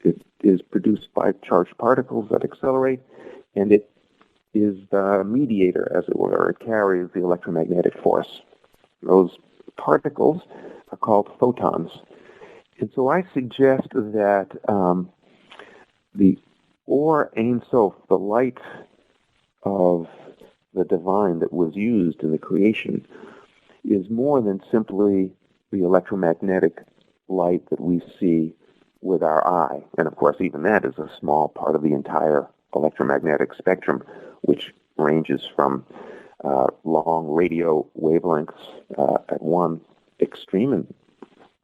It is produced by charged particles that accelerate, and it is the mediator, as it were. It carries the electromagnetic force. Those particles are called photons. And so I suggest that the Or Ein Sof, the light of the divine that was used in the creation, is more than simply the electromagnetic light that we see with our eye. And of course, even that is a small part of the entire electromagnetic spectrum, which ranges from long radio wavelengths at one extreme, and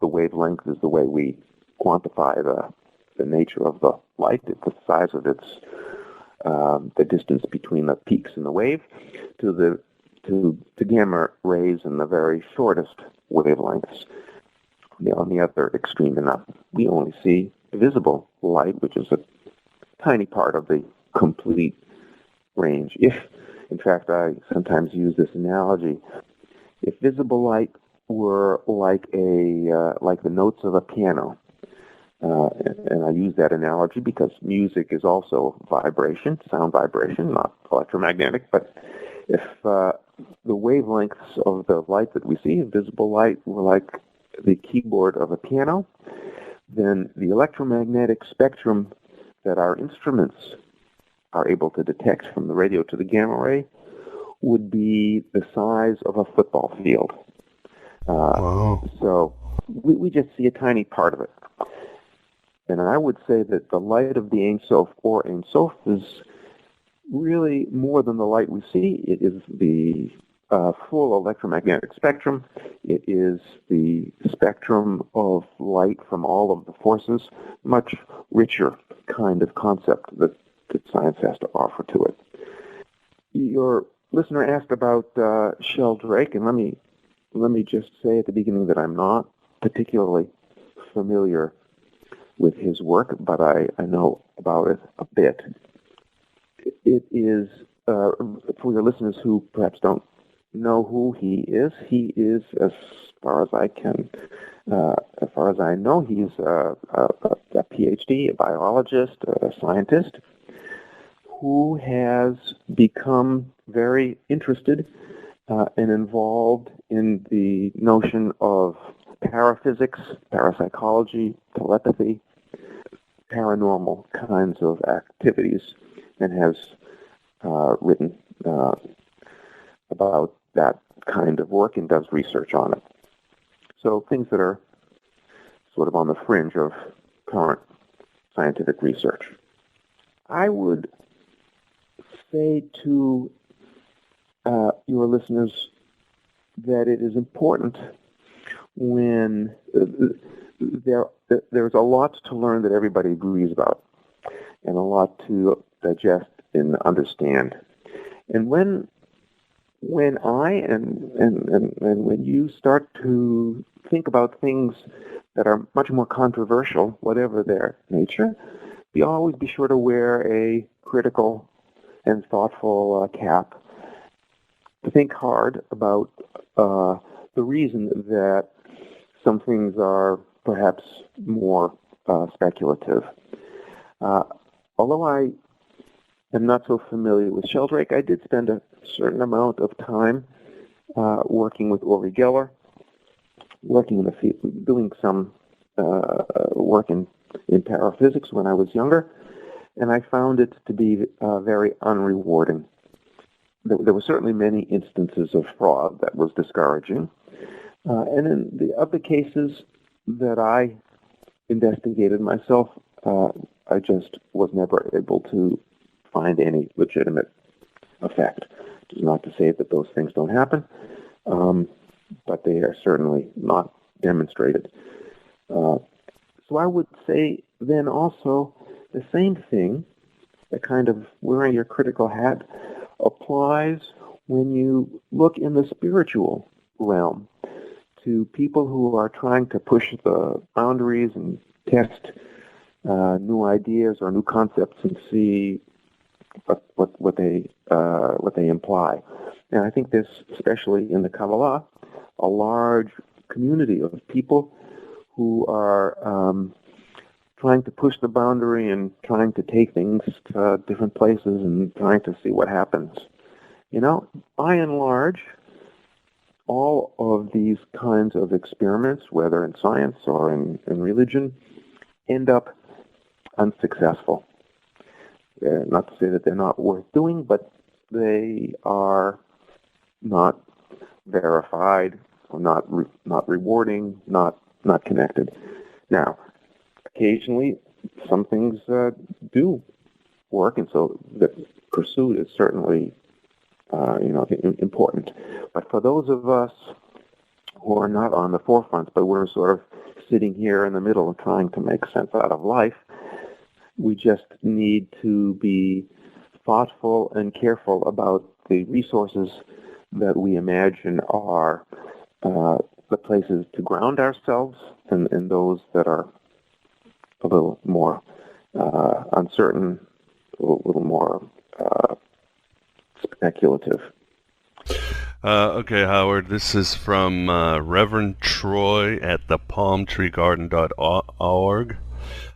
the wavelength is the way we quantify the nature of the light, the size of its, the distance between the peaks in the wave, to gamma rays in the very shortest wavelengths. On the other extreme, and we only see visible light, which is a tiny part of the complete range. In fact, I sometimes use this analogy. If visible light were like the notes of a piano, and I use that analogy because music is also vibration, sound vibration, not electromagnetic. But if the wavelengths of the light that we see, visible light, were like the keyboard of a piano, then the electromagnetic spectrum that our instruments are able to detect from the radio to the gamma ray would be the size of a football field. Wow. So we just see a tiny part of it. And I would say that the light of the Ein Sof, or Ein Sof, is really more than the light we see. It is the full electromagnetic spectrum. It is the spectrum of light from all of the forces, much richer kind of concept that science has to offer to it. Your listener asked about Sheldrake, and let me just say at the beginning that I'm not particularly familiar with his work, but I know about it a bit. It is, for your listeners who perhaps don't know who he is, as far as I know, he's a PhD, a biologist, a scientist, who has become very interested and involved in the notion of paraphysics, parapsychology, telepathy, paranormal kinds of activities, and has written about that kind of work and does research on it. So things that are sort of on the fringe of current scientific research. I would say to your listeners that it is important when there's a lot to learn that everybody agrees about, and a lot to digest and understand. And when I and when you start to think about things that are much more controversial, whatever their nature, you always be sure to wear a critical and thoughtful cap. Think hard about the reason that some things are perhaps more speculative. Although I am not so familiar with Sheldrake, I did spend a certain amount of time working with Uri Geller, working in the field, doing some work in paraphysics when I was younger, and I found it to be very unrewarding. There were certainly many instances of fraud that was discouraging. And in the other cases that I investigated myself, I just was never able to find any legitimate effect. It's not to say that those things don't happen, but they are certainly not demonstrated. So I would say then also the same thing, the kind of wearing your critical hat, applies when you look in the spiritual realm to people who are trying to push the boundaries and test new ideas or new concepts and see what they imply. And I think there's, especially in the Kabbalah, a large community of people who are trying to push the boundary and trying to take things to different places and trying to see what happens. You know, by and large, all of these kinds of experiments, whether in science or in religion, end up unsuccessful. Not to say that they're not worth doing, but they are not verified, or not rewarding, not connected. Now, occasionally, some things do work, and so the pursuit is certainly important. But for those of us who are not on the forefront, but we're sort of sitting here in the middle and trying to make sense out of life, we just need to be thoughtful and careful about the resources that we imagine are the places to ground ourselves and those that are a little more uncertain, a little more speculative. Okay, Howard, this is from Reverend Troy at thepalmtreegarden.org.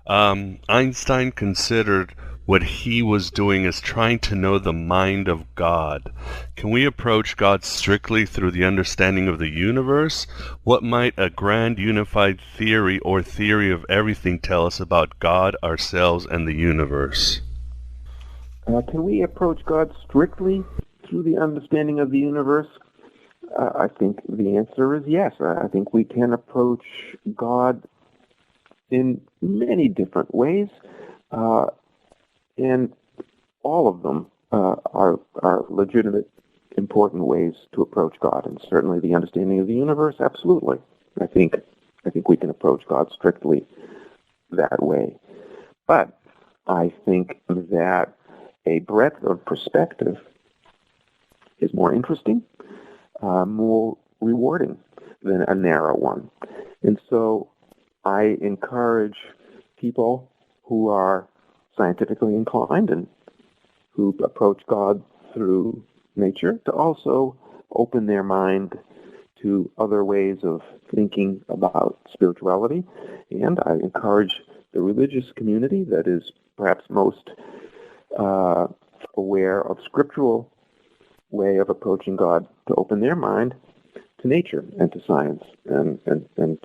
Einstein considered what he was doing as trying to know the mind of God. Can we approach God strictly through the understanding of the universe? What might a grand unified theory or theory of everything tell us about God, ourselves, and the universe? Can we approach God strictly through the understanding of the universe? I think the answer is yes. I think we can approach God in many different ways, and all of them are legitimate, important ways to approach God. And certainly the understanding of the universe, absolutely. I think we can approach God strictly that way. But I think that a breadth of perspective is more interesting, more rewarding than a narrow one. And so I encourage people who are scientifically inclined and who approach God through nature to also open their mind to other ways of thinking about spirituality. And I encourage the religious community that is perhaps most aware of scriptural way of approaching God to open their mind to nature and to science and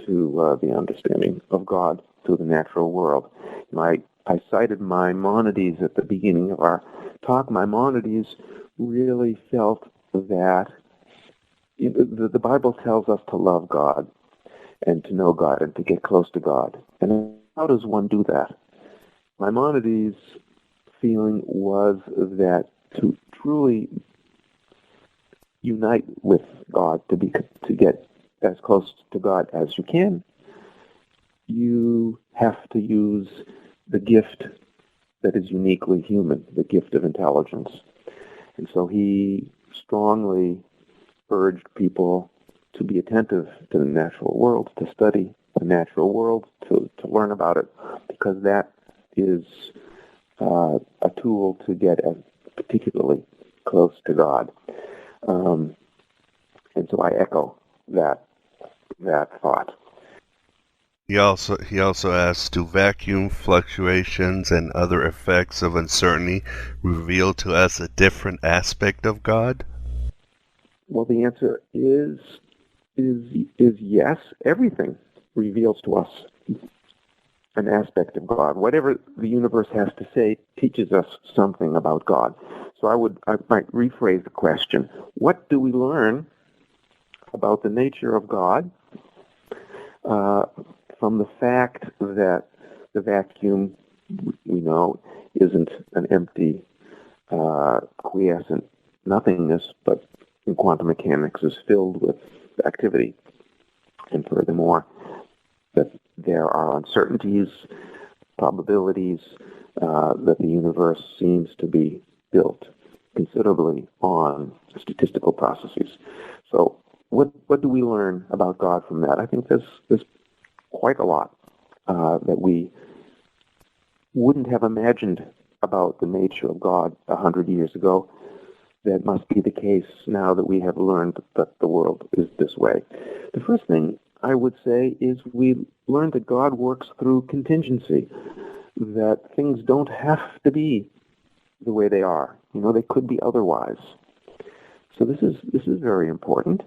to the understanding of God through the natural world. I cited Maimonides at the beginning of our talk. Maimonides really felt that the Bible tells us to love God and to know God and to get close to God. And how does one do that? Maimonides' feeling was that to truly unite with God, to get as close to God as you can, you have to use the gift that is uniquely human, the gift of intelligence. And so he strongly urged people to be attentive to the natural world, to study the natural world, to learn about it, because that is a tool to get particularly close to God. And so I echo that thought. He also asks, do vacuum fluctuations and other effects of uncertainty reveal to us a different aspect of God? Well, the answer is yes. Everything reveals to us an aspect of God. Whatever the universe has to say teaches us something about God. So I might rephrase the question: what do we learn about the nature of God from the fact that the vacuum, we know, isn't an empty, quiescent nothingness, but in quantum mechanics is filled with activity. And furthermore, that there are uncertainties, probabilities, that the universe seems to be built considerably on statistical processes. So what do we learn about God from that? I think there's quite a lot that we wouldn't have imagined about the nature of God 100 years ago. That must be the case now that we have learned that the world is this way. The first thing I would say, is we learn that God works through contingency, that things don't have to be the way they are. They could be otherwise. So this is very important.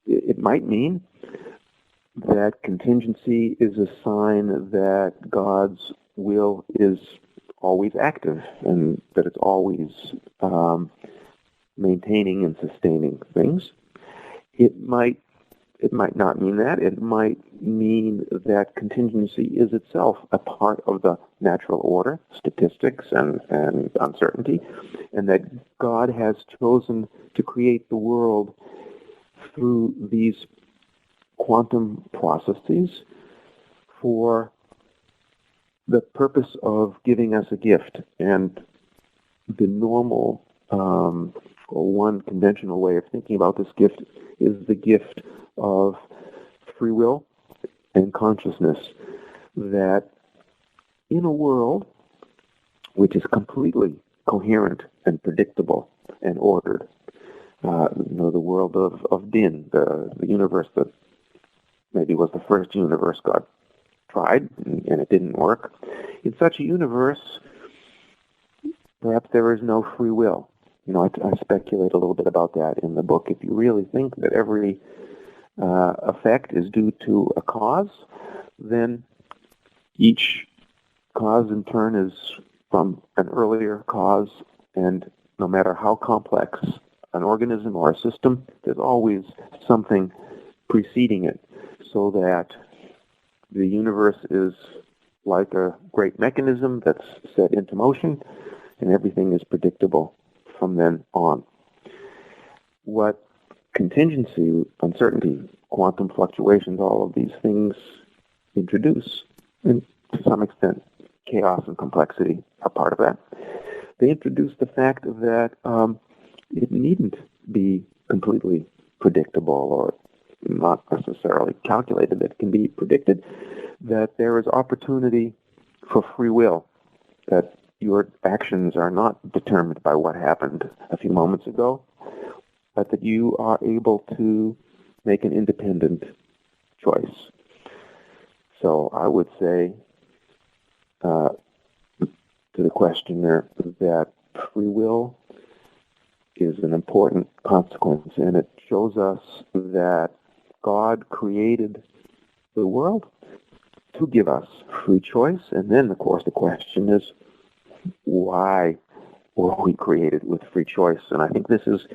It might mean that contingency is a sign that God's will is always active and that it's always maintaining and sustaining things. It might not mean that. It might mean that contingency is itself a part of the natural order, statistics and uncertainty, and that God has chosen to create the world through these quantum processes for the purpose of giving us a gift. And the normal or one conventional way of thinking about this gift is the gift of free will and consciousness, that in a world which is completely coherent and predictable and ordered, the world of Din, the universe that maybe was the first universe God tried and it didn't work. In such a universe, perhaps there is no free will. I speculate a little bit about that in the book. If you really think that every effect is due to a cause, then each cause in turn is from an earlier cause, and no matter how complex an organism or a system, there's always something preceding it, so that the universe is like a great mechanism that's set into motion, and everything is predictable from then on. What contingency, uncertainty, quantum fluctuations, all of these things introduce, and to some extent chaos and complexity are part of that. They introduce the fact that it needn't be completely predictable or not necessarily calculated, that it can be predicted, that there is opportunity for free will, that your actions are not determined by what happened a few moments ago, but that you are able to make an independent choice. So I would say to the questioner that free will is an important consequence, and it shows us that God created the world to give us free choice. And then, of course, the question is, why were we created with free choice? And I think this is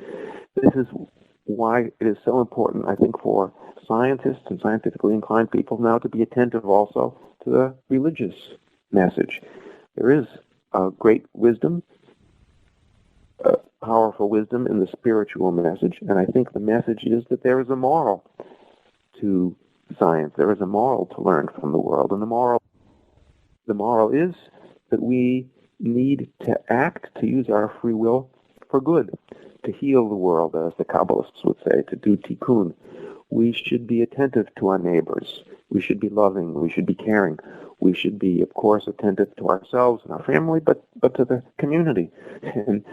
why it is so important, I think, for scientists and scientifically inclined people now to be attentive also to the religious message. There is a great wisdom, powerful wisdom in the spiritual message, and I think the message is that there is a moral to science. There is a moral to learn from the world, and the moral is that we need to act, to use our free will for good, to heal the world, as the Kabbalists would say, to do tikkun. We should be attentive to our neighbors. We should be loving. We should be caring. We should be, of course, attentive to ourselves and our family, but to the community. And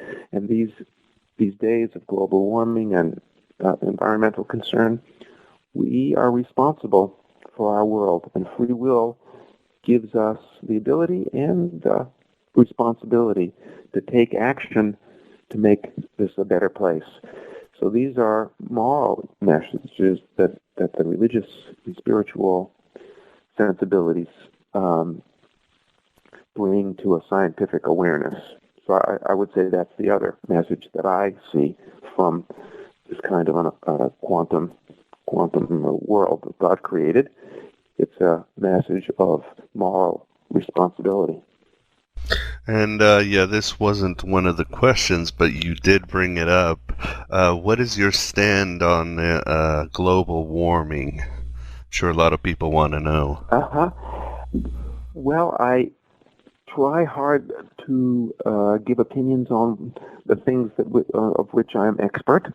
these days of global warming and environmental concern, we are responsible for our world, and free will gives us the ability and the responsibility to take action to make this a better place. So these are moral messages that the religious and spiritual sensibilities bring to a scientific awareness. So I would say that's the other message that I see from this kind of a quantum world that God created. It's a message of moral responsibility. And this wasn't one of the questions, but you did bring it up. What is your stand on global warming? I'm sure a lot of people want to know. Well, I try hard to give opinions on the things of which I am expert.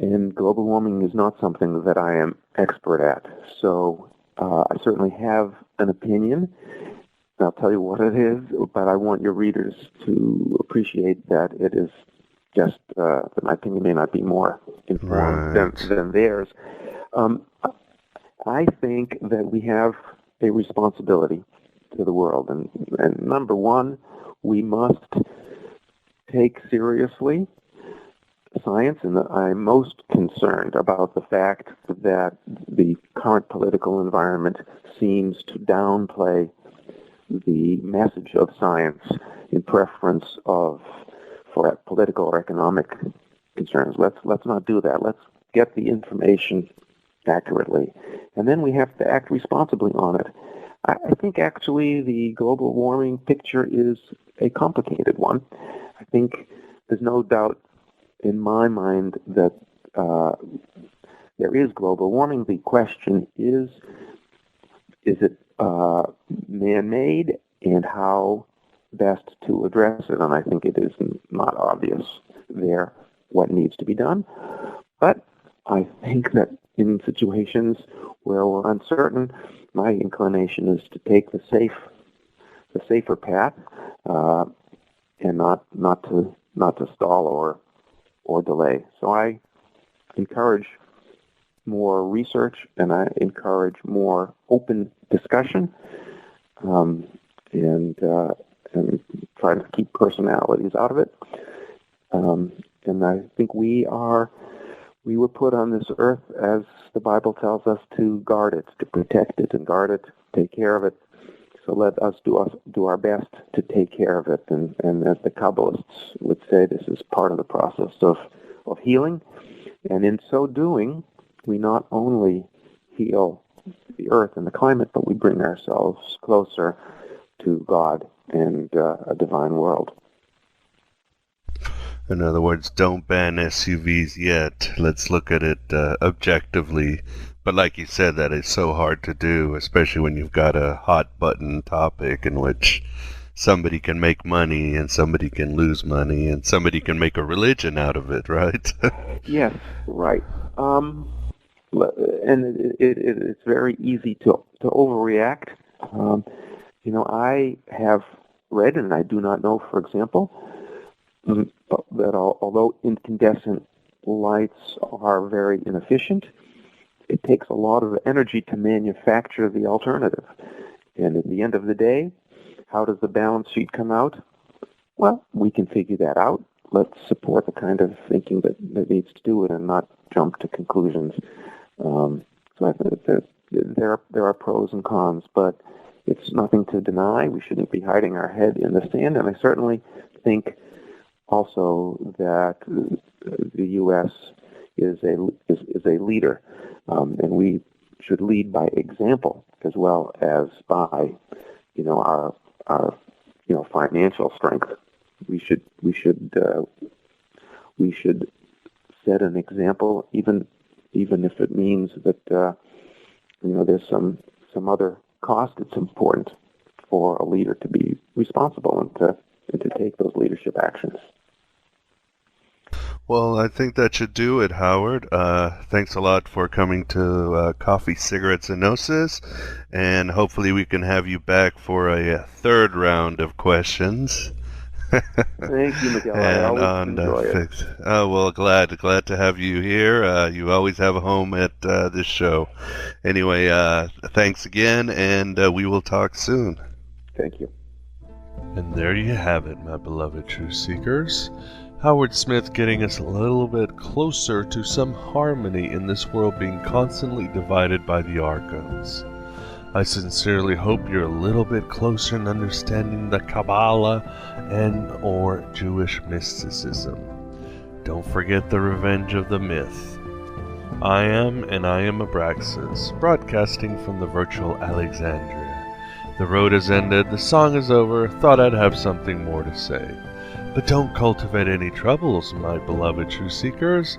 And global warming is not something that I am expert at. So I certainly have an opinion. I'll tell you what it is, but I want your readers to appreciate that it is just that my opinion may not be more informed than theirs. I think that we have a responsibility to the world. And number one, we must take seriously science, and I'm most concerned about the fact that the current political environment seems to downplay the message of science in preference for political or economic concerns. Let's not do that. Let's get the information accurately, and then we have to act responsibly on it. I think actually the global warming picture is a complicated one. I think there's no doubt in my mind that there is global warming. The question is it man-made, and how best to address it? And I think it is not obvious there what needs to be done. But I think that in situations where we're uncertain, my inclination is to take the safer path, and not to stall or delay. So I encourage more research, and I encourage more open discussion, and try to keep personalities out of it. And I think we were put on this earth, as the Bible tells us, to guard it, to protect it and guard it, take care of it. So let us do our best to take care of it. And as the Kabbalists would say, this is part of the process of healing. And in so doing, we not only heal the earth and the climate, but we bring ourselves closer to God and a divine world. In other words, don't ban SUVs yet. Let's look at it objectively. But like you said, that is so hard to do, especially when you've got a hot button topic in which somebody can make money and somebody can lose money and somebody can make a religion out of it, right? Yes, right. And it's very easy to overreact. I have read, and I do not know, for example, that although incandescent lights are very inefficient, it takes a lot of energy to manufacture the alternative. And at the end of the day, how does the balance sheet come out? Well, we can figure that out. Let's support the kind of thinking that needs to do it and not jump to conclusions. So I think that there are pros and cons, but it's nothing to deny. We shouldn't be hiding our head in the sand. And I certainly think also that the U.S. is a leader, and we should lead by example as well as by, our financial strength. We should set an example, even if it means that there's some other cost. It's important for a leader to be responsible and to take those leadership actions. Well, I think that should do it, Howard. Thanks a lot for coming to Coffee, Cigarettes, and Gnosis, and hopefully we can have you back for a third round of questions. Thank you, Miguel. I always enjoy it. Oh, well, glad to have you here. You always have a home at this show. Anyway, thanks again, and we will talk soon. Thank you. And there you have it, my beloved truth seekers. Howard Smith getting us a little bit closer to some harmony in this world being constantly divided by the archons. I sincerely hope you're a little bit closer in understanding the Kabbalah and or Jewish mysticism. Don't forget the revenge of the myth. I am Abraxas, broadcasting from the virtual Alexandria. The road has ended, the song is over, thought I'd have something more to say. But don't cultivate any troubles, my beloved truth seekers.